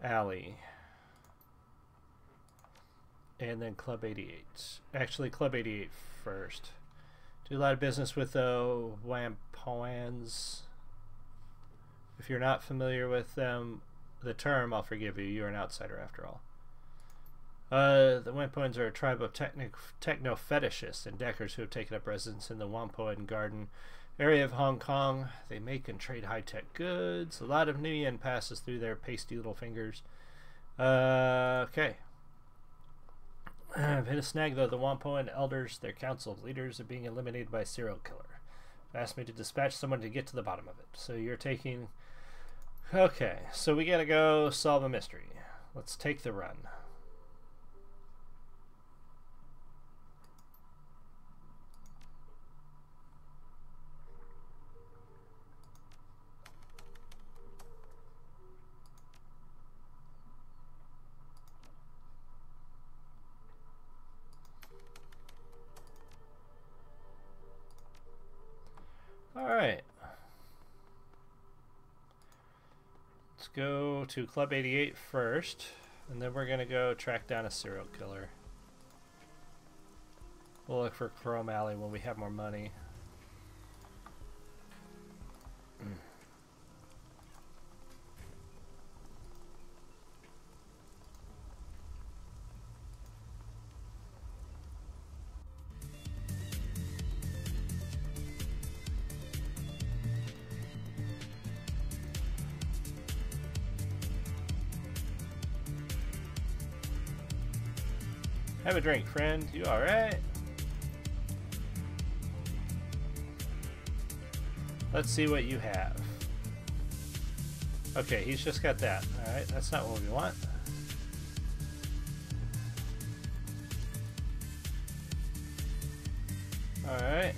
Alley. And then Club 88. Actually, Club 88 first. Do a lot of business with the Wampoans. If you're not familiar with them, the term, I'll forgive you. You're an outsider after all. The Wampoans are a tribe of techno-fetishists and deckers who have taken up residence in the Wampoan Garden area of Hong Kong. They make and trade high-tech goods. A lot of Nuyen passes through their pasty little fingers. Okay. I've hit a snag though. The Wampoan elders, their council of leaders, are being eliminated by a serial killer. They've asked me to dispatch someone to get to the bottom of it. So you're taking... Okay, so we gotta go solve a mystery. Let's take the run. Alright. Let's go to Club 88 first, and then we're going to go track down a serial killer. We'll look for Chrome Alley when we have more money. Have a drink, friend. You alright? Let's see what you have. Okay, he's just got that. Alright, that's not what we want. Alright.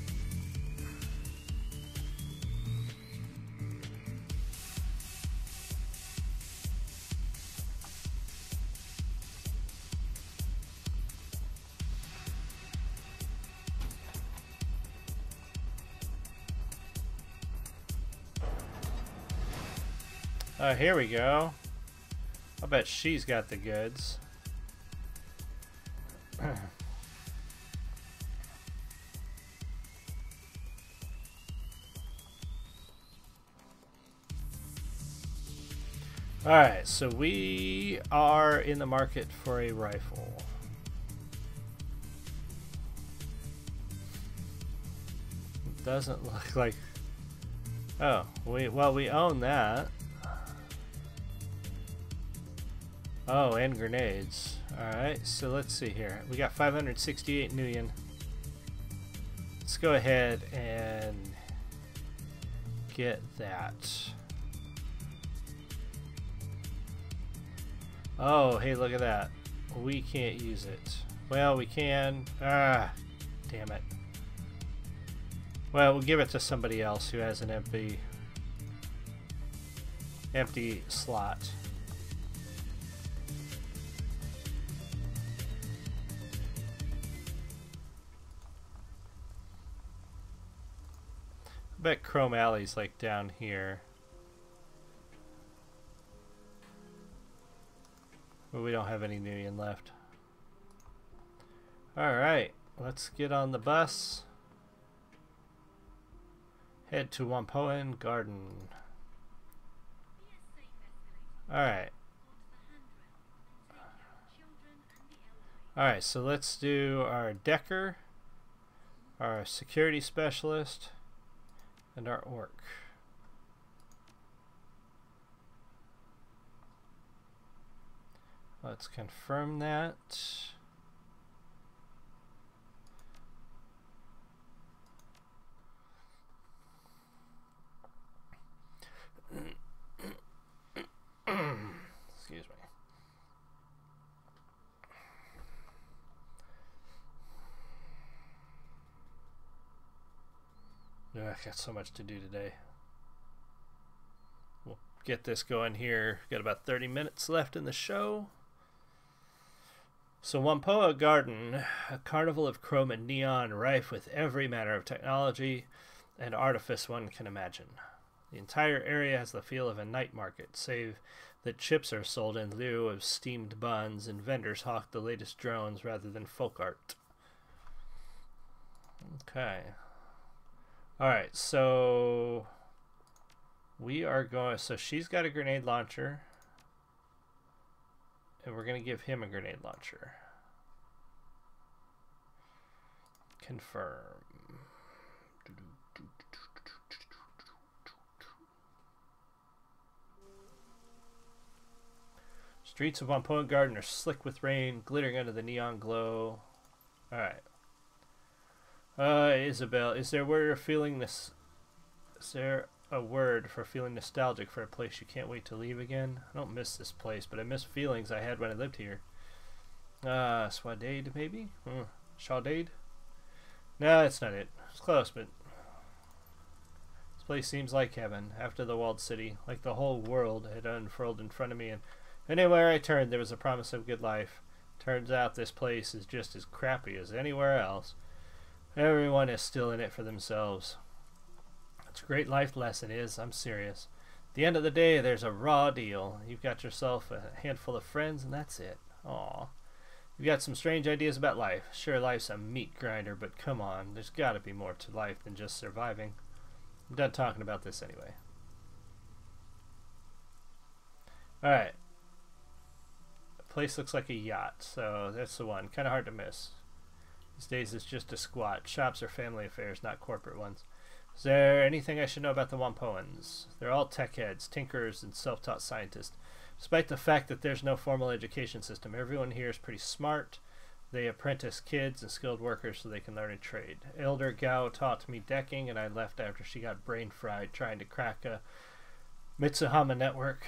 Here we go. I bet she's got the goods. Alright, so we are in the market for a rifle. It doesn't look like... Oh, we own that. Oh, and grenades. Alright, so let's see here. We got 568 Nuyen. Let's go ahead and get that. Oh, hey, look at that. We can't use it. Well, we can. Ah, damn it. Well, we'll give it to somebody else who has an empty slot. I bet Chrome Alley's like down here. But we don't have any Nuyen left. Alright, let's get on the bus. Head to Wampoan Garden. Alright. Alright, so let's do our Decker, our Security Specialist, and our Orc. Let's confirm that. Excuse me. I got so much to do today. We'll get this going here. Got about 30 minutes left in the show. So Wampoa Garden, a carnival of chrome and neon, rife with every manner of technology and artifice one can imagine. The entire area has the feel of a night market, save that chips are sold in lieu of steamed buns and vendors hawk the latest drones rather than folk art. Okay. Alright, so We are going... So she's got a grenade launcher. And we're going to give him a grenade launcher. Confirm. Streets of Whampoa Garden are slick with rain, glittering under the neon glow. Alright. Isabel, is there a word for feeling this? Is there a word for feeling nostalgic for a place you can't wait to leave again? I don't miss this place, but I miss feelings I had when I lived here. Swadade, maybe? Shadade? No, that's not it. It's close, but this place seems like heaven. After the walled city, like the whole world had unfurled in front of me, and anywhere I turned, there was a promise of good life. Turns out this place is just as crappy as anywhere else. Everyone is still in it for themselves. It's a great life lesson is, I'm serious. At the end of the day, there's a raw deal. You've got yourself a handful of friends, and that's it. Aw. You've got some strange ideas about life. Sure, life's a meat grinder, but come on. There's got to be more to life than just surviving. I'm done talking about this anyway. Alright. The place looks like a yacht, so that's the one. Kind of hard to miss. These days it's just a squat. Shops are family affairs, not corporate ones. Is there anything I should know about the Whampoans? They're all tech heads, tinkerers, and self-taught scientists. Despite the fact that there's no formal education system, everyone here is pretty smart. They apprentice kids and skilled workers so they can learn a trade. Elder Gao taught me decking, and I left after she got brain fried trying to crack a Mitsuhama network.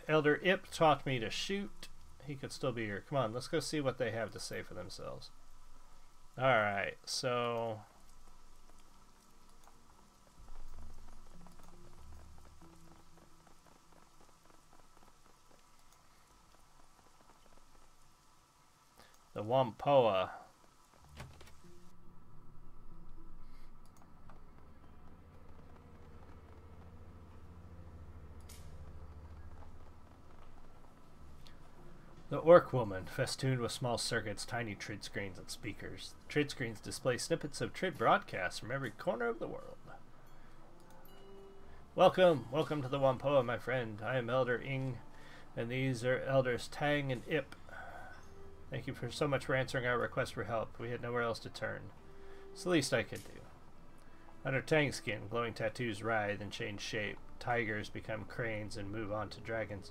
Elder Ip taught me to shoot. He could still be here. Come on, let's go see what they have to say for themselves. Alright, so... the Whampoa. The Orc Woman, festooned with small circuits, tiny trid screens, and speakers. The trid screens display snippets of trid broadcasts from every corner of the world. Welcome to the Whampoa, my friend. I am Elder Ing, and these are Elders Tang and Ip. Thank you so much for answering our request for help. We had nowhere else to turn. It's the least I could do. Under Tang's skin, glowing tattoos writhe and change shape. Tigers become cranes and move on to dragons.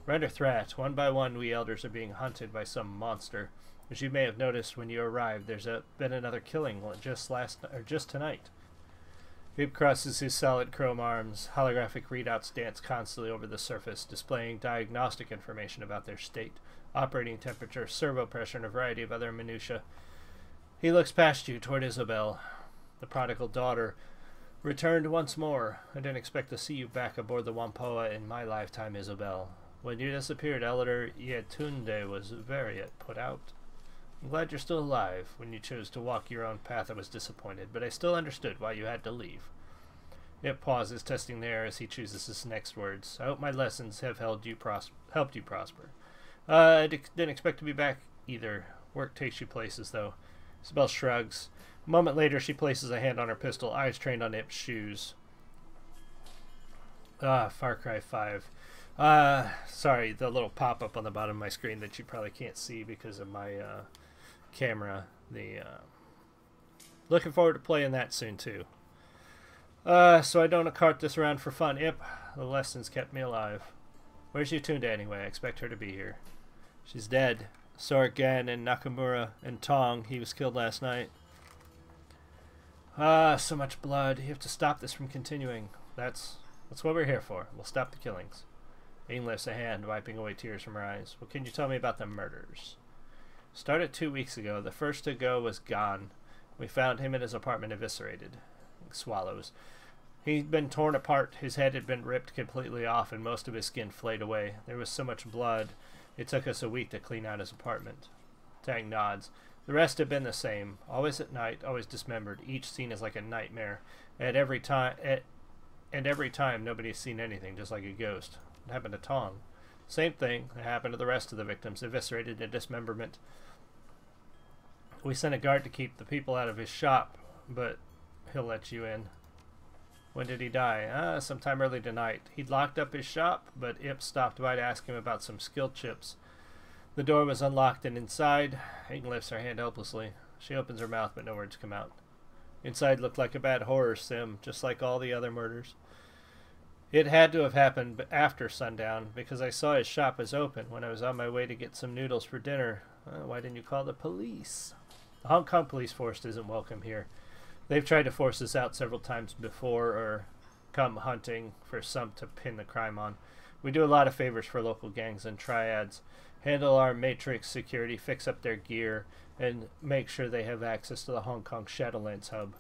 We're under threat. One by one, we elders are being hunted by some monster. As you may have noticed when you arrived, there's been another killing just tonight. Ip crosses his solid chrome arms. Holographic readouts dance constantly over the surface, displaying diagnostic information about their state. Operating temperature, servo pressure, and a variety of other minutiae. He looks past you toward Isabel. The prodigal daughter returned once more. I didn't expect to see you back aboard the Whampoa in my lifetime, Isabel. When you disappeared, Elder Yetunde was very put out. I'm glad you're still alive. When you chose to walk your own path, I was disappointed, but I still understood why you had to leave. It pauses, testing the air as he chooses his next words. I hope my lessons have helped you prosper. I didn't expect to be back either. Work takes you places, though. Isabel shrugs. A moment later, she places a hand on her pistol, eyes trained on Ip's shoes. Far Cry 5. Sorry, the little pop-up on the bottom of my screen that you probably can't see because of my camera. Looking forward to playing that soon, too. So I don't cart this around for fun. Ip, the lessons kept me alive. Where's Yetunde anyway? I expect her to be here. She's dead. Sorgan and Nakamura and Tong. He was killed last night. So much blood. You have to stop this from continuing. That's what we're here for. We'll stop the killings. Ing lifts a hand, wiping away tears from her eyes. What can you tell me about the murders? Started 2 weeks ago. The first to go was gone. We found him in his apartment eviscerated. Swallows. He'd been torn apart. His head had been ripped completely off, and most of his skin flayed away. There was so much blood. It took us a week to clean out his apartment. Tang nods. The rest had been the same. Always at night, always dismembered. Each scene is like a nightmare. Every time, nobody's seen anything, just like a ghost. It happened to Tong. Same thing. It happened to the rest of the victims, eviscerated and dismemberment. We sent a guard to keep the people out of his shop, but he'll let you in. When did he die? Sometime early tonight. He'd locked up his shop, but Ip stopped by to ask him about some skill chips. The door was unlocked and inside, Ing lifts her hand helplessly. She opens her mouth, but no words come out. Inside looked like a bad horror sim, just like all the other murders. It had to have happened after sundown, because I saw his shop was open when I was on my way to get some noodles for dinner. Why didn't you call the police? The Hong Kong police force isn't welcome here. They've tried to force us out several times before, or come hunting for some to pin the crime on. We do a lot of favors for local gangs and triads, handle our matrix security, fix up their gear, and make sure they have access to the Hong Kong Shadowlands hub.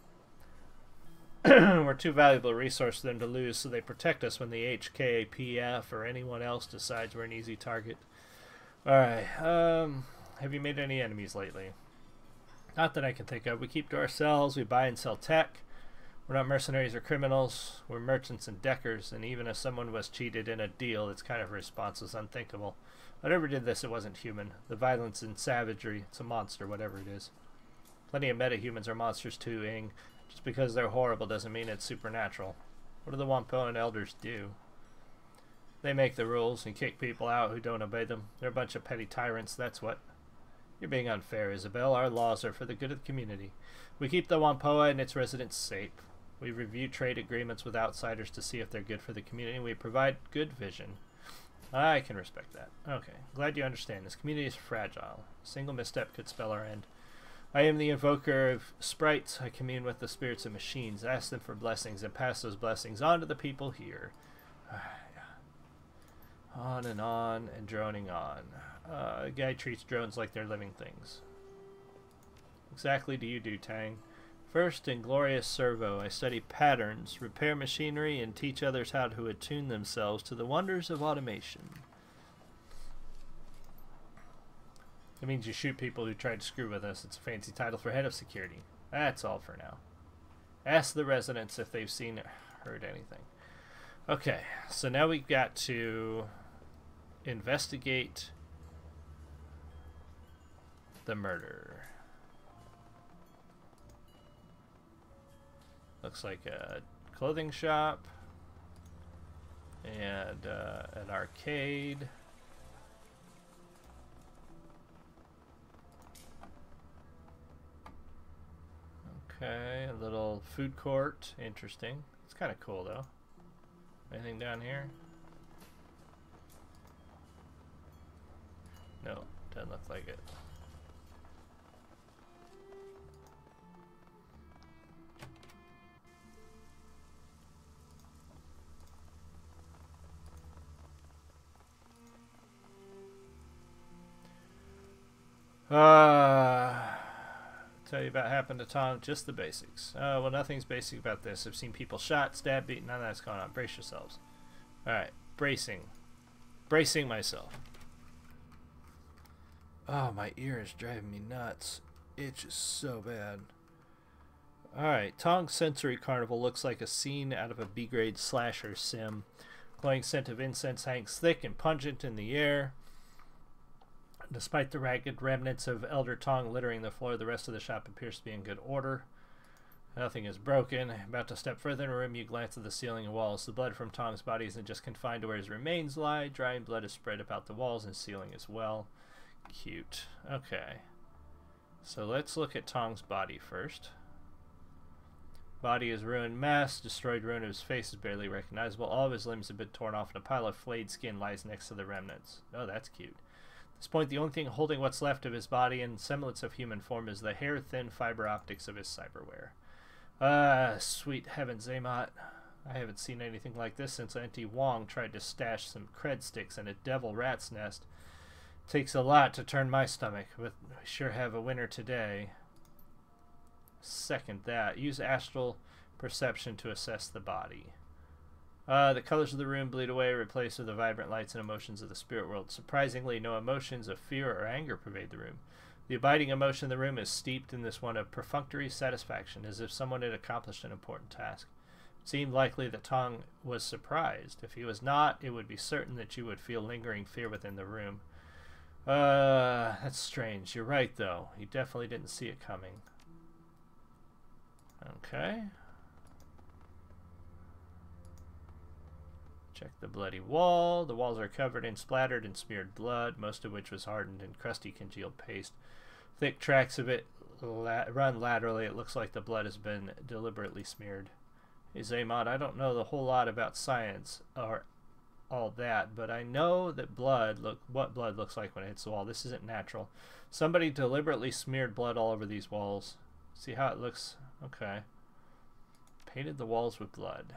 We're too valuable a resource for them to lose, so they protect us when the HKPF or anyone else decides we're an easy target. Alright, have you made any enemies lately? Not that I can think of. We keep to ourselves, we buy and sell tech. We're not mercenaries or criminals. We're merchants and deckers, and even if someone was cheated in a deal, its kind of response is unthinkable. Whatever did this, it wasn't human. The violence and savagery, it's a monster, whatever it is. Plenty of metahumans are monsters too, Ing. Just because they're horrible doesn't mean it's supernatural. What do the Wampoan elders do? They make the rules and kick people out who don't obey them. They're a bunch of petty tyrants, that's what. You're being unfair, Isabel. Our laws are for the good of the community. We keep the Wampoa and its residents safe. We review trade agreements with outsiders to see if they're good for the community. We provide good vision. I can respect that. Okay. Glad you understand. This community is fragile. A single misstep could spell our end. I am the invoker of sprites. I commune with the spirits of machines. Ask them for blessings and pass those blessings on to the people here. On and droning on. A guy treats drones like they're living things. Exactly do you do, Tang? First, in glorious servo, I study patterns, repair machinery, and teach others how to attune themselves to the wonders of automation. It means you shoot people who tried to screw with us. It's a fancy title for head of security. That's all for now. Ask the residents if they've seen or heard anything. Okay, so now we've got to investigate the murder. Looks like a clothing shop and an arcade. Okay, a little food court. Interesting. It's kind of cool though. Anything down here? No, doesn't look like it. Tell you about what happened to Tom. Just the basics. Well, nothing's basic about this. I've seen people shot, stabbed, beaten. None of that's going on. Brace yourselves. Alright, bracing. Bracing myself. Oh, my ear is driving me nuts. Itches so bad. Alright, Tong's Sensory Carnival looks like a scene out of a B-grade slasher sim. Glowing scent of incense hangs thick and pungent in the air. Despite the ragged remnants of Elder Tong littering the floor, the rest of the shop appears to be in good order. Nothing is broken. About to step further in the room, you glance at the ceiling and walls. The blood from Tong's body isn't just confined to where his remains lie. Drying blood is spread about the walls and ceiling as well. Cute. Okay. So let's look at Tong's body first. Body is ruined mass. Destroyed ruin of his face is barely recognizable. All of his limbs have been torn off and a pile of flayed skin lies next to the remnants. Oh, that's cute. At this point, the only thing holding what's left of his body and semblance of human form is the hair-thin fiber optics of his cyberware. Sweet heavens, Xamot. I haven't seen anything like this since Auntie Wong tried to stash some cred sticks in a devil rat's nest. Takes a lot to turn my stomach, but we sure have a winner today. Second that. Use astral perception to assess the body. The colors of the room bleed away, replaced with the vibrant lights and emotions of the spirit world. Surprisingly, no emotions of fear or anger pervade the room. The abiding emotion in the room is steeped in this one of perfunctory satisfaction, as if someone had accomplished an important task. It seemed likely that Tong was surprised. If he was not, it would be certain that you would feel lingering fear within the room. That's strange. You're right, though. You definitely didn't see it coming. Okay. Check the bloody wall. The walls are covered in splattered and smeared blood, most of which was hardened and crusty congealed paste. Thick tracks of it run laterally. It looks like the blood has been deliberately smeared. Hey, Xamot, I don't know the whole lot about science or all that, but I know that what blood looks like when it hits the wall. This isn't natural. Somebody deliberately smeared blood all over these walls. See how it looks? Okay. Painted the walls with blood.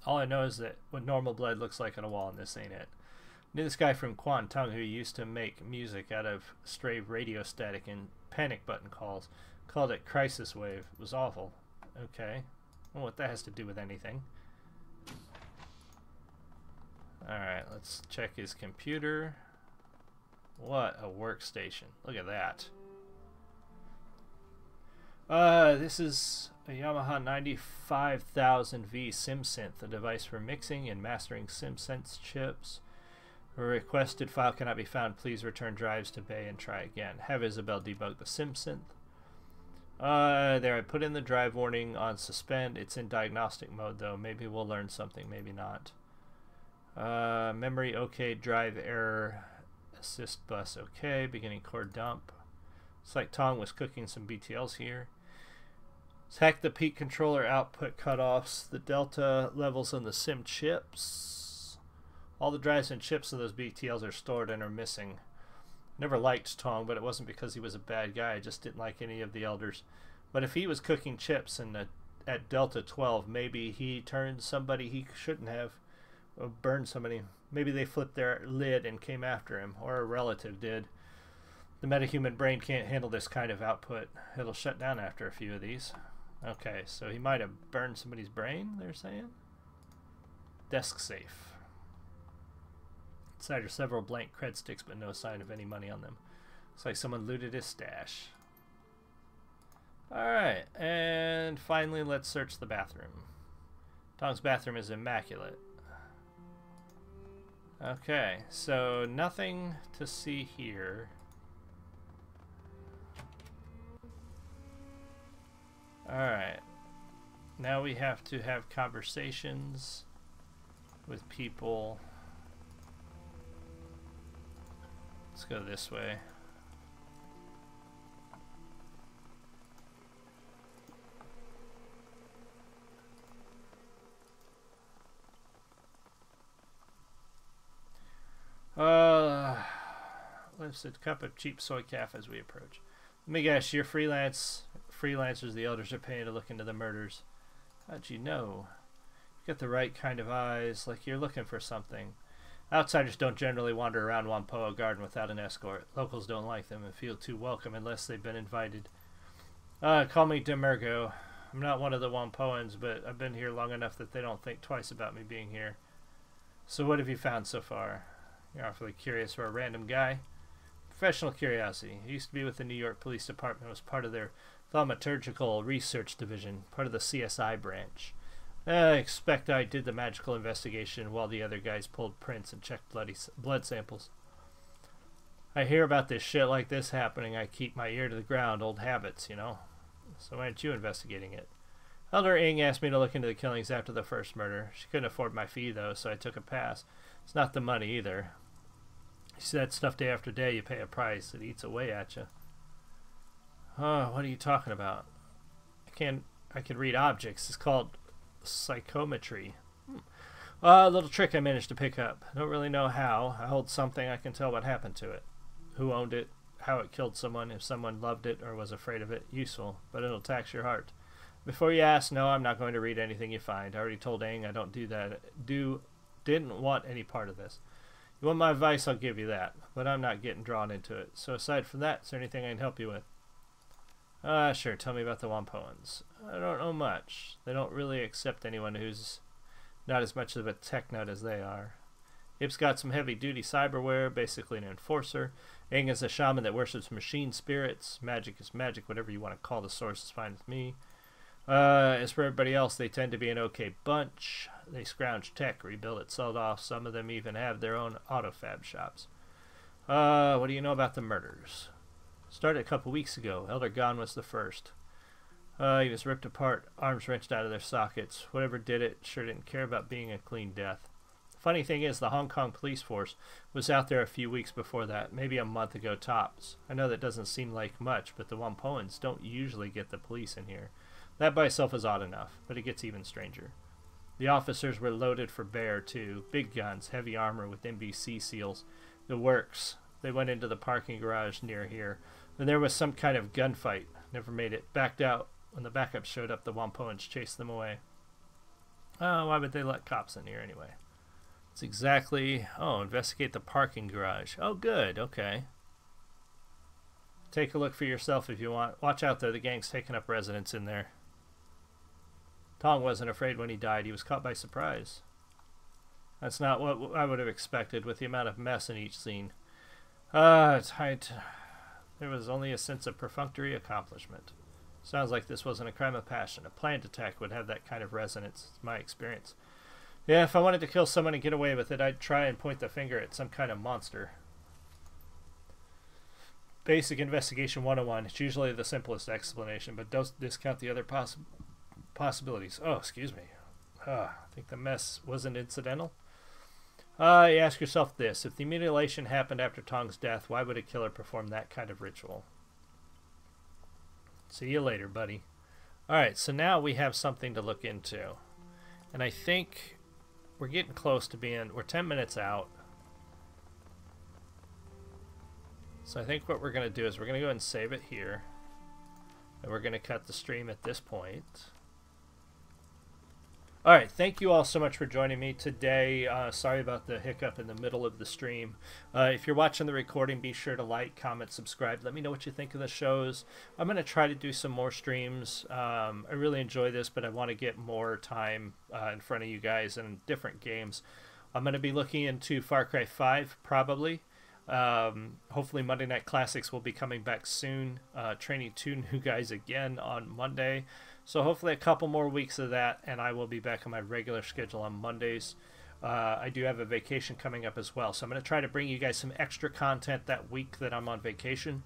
All I know is that what normal blood looks like on a wall, and this ain't it. I knew this guy from Kwantung who used to make music out of stray radio static and panic button calls. Called it Crisis Wave. It was awful. Okay. Well, what that has to do with anything. Alright, let's check his computer. What a workstation. Look at that. This is a Yamaha 95,000V SimSynth, a device for mixing and mastering SimSynth chips. A requested file cannot be found. Please return drives to Bay and try again. Have Isabel debug the SimSynth. There, I put in the drive warning on suspend. It's in diagnostic mode though. Maybe we'll learn something, maybe not. Memory okay, drive error, assist bus okay, beginning core dump. It's like Tong was cooking some BTLs here. Let's hack the peak controller output cutoffs, the delta levels on the sim chips. All the drives and chips of those BTLs are stored and are missing. Never liked Tong, but it wasn't because he was a bad guy. I just didn't like any of the elders. But if he was cooking chips and at Delta 12, maybe he turned somebody he shouldn't have, or burned somebody. Maybe they flipped their lid and came after him, or a relative did. The metahuman brain can't handle this kind of output. It'll shut down after a few of these. Okay, so he might have burned somebody's brain, they're saying? Desk safe. Inside are several blank cred sticks, but no sign of any money on them. Looks like someone looted his stash. Alright, and finally let's search the bathroom. Tong's bathroom is immaculate. Okay, so nothing to see here. Alright, now we have to have conversations with people. Let's go this way. Lifts a cup of cheap soy calf as we approach. Let me guess, you're freelancers the elders are paying to look into the murders. How'd you know? You got the right kind of eyes, like you're looking for something. Outsiders don't generally wander around Whampoa Garden without an escort. Locals don't like them and feel too welcome unless they've been invited. Call me Demergo. I'm not one of the Whampoans, but I've been here long enough that they don't think twice about me being here. So what have you found so far? You're awfully curious for a random guy. Professional curiosity. He used to be with the New York Police Department. Was part of their thaumaturgical research division, part of the CSI branch. I expect I did the magical investigation while the other guys pulled prints and checked blood samples. I hear about this shit like this happening. I keep my ear to the ground. Old habits, you know. So why aren't you investigating it? Elder Ing asked me to look into the killings after the first murder. She couldn't afford my fee, though, so I took a pass. It's not the money, either. You see that stuff day after day, you pay a price. It eats away at you. Oh, what are you talking about? I can read objects. It's called psychometry. A little trick I managed to pick up. Don't really know how. I hold something, I can tell what happened to it. Who owned it, how it killed someone, if someone loved it or was afraid of it. Useful, but it'll tax your heart. Before you ask, no, I'm not going to read anything you find. I already told Aang I don't do that. Didn't want any part of this. You want my advice, I'll give you that. But I'm not getting drawn into it. So aside from that, is there anything I can help you with? Sure, tell me about the Whampoans. I don't know much. They don't really accept anyone who's not as much of a tech nut as they are. Ip's got some heavy-duty cyberware, basically an enforcer. Aang is a shaman that worships machine spirits. Magic is magic, whatever you want to call the source is fine with me. As for everybody else, they tend to be an okay bunch. They scrounge tech, rebuild it, sell it off. Some of them even have their own autofab shops. What do you know about the murders? Started a couple weeks ago. Elder Gon was the first. He was ripped apart, arms wrenched out of their sockets. Whatever did it sure didn't care about being a clean death. Funny thing is, the Hong Kong police force was out there a few weeks before that, maybe a month ago tops. I know that doesn't seem like much, but the Wampoans don't usually get the police in here. That by itself is odd enough, but it gets even stranger. The officers were loaded for bear, too. Big guns, heavy armor with NBC seals. The works. They went into the parking garage near here. Then there was some kind of gunfight. Never made it. Backed out. When the backup showed up, the Wampoans chased them away. Oh, why would they let cops in here anyway? It's exactly... Oh, investigate the parking garage. Oh, good. Okay. Take a look for yourself if you want. Watch out, though. The gang's taking up residence in there. Tong wasn't afraid when he died. He was caught by surprise. That's not what I would have expected with the amount of mess in each scene. It's hard to... There was only a sense of perfunctory accomplishment. Sounds like this wasn't a crime of passion. A planned attack would have that kind of resonance. It's my experience. Yeah, if I wanted to kill someone and get away with it, I'd try and point the finger at some kind of monster. Basic Investigation 101. It's usually the simplest explanation, but don't discount the other possibilities. Oh, excuse me. I think the mess wasn't incidental. You ask yourself this. If the mutilation happened after Tong's death, why would a killer perform that kind of ritual? See you later, buddy. Alright, so now we have something to look into. And I think we're getting close to being... We're 10 minutes out. So I think what we're going to do is we're going to go ahead and save it here. And we're going to cut the stream at this point. Alright, thank you all so much for joining me today. Sorry about the hiccup in the middle of the stream. If you're watching the recording, be sure to like, comment, subscribe. Let me know what you think of the shows. I'm going to try to do some more streams. I really enjoy this, but I want to get more time in front of you guys and different games. I'm going to be looking into Far Cry 5, probably. Hopefully Monday Night Classics will be coming back soon. Training 2 new guys again on Monday. So hopefully a couple more weeks of that, and I will be back on my regular schedule on Mondays. I do have a vacation coming up as well, so I'm going to try to bring you guys some extra content that week that I'm on vacation.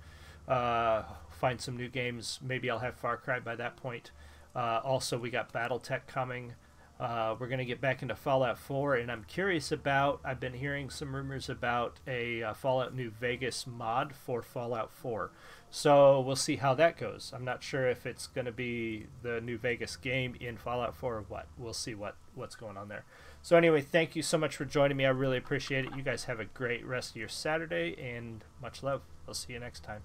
Find some new games. Maybe I'll have Far Cry by that point. Also, we got BattleTech coming. We're going to get back into Fallout 4, and I'm curious about, I've been hearing some rumors about a Fallout New Vegas mod for Fallout 4. So we'll see how that goes. I'm not sure if it's going to be the New Vegas game in Fallout 4 or what. We'll see what's going on there. So anyway, thank you so much for joining me. I really appreciate it. You guys have a great rest of your Saturday, and much love. I'll see you next time.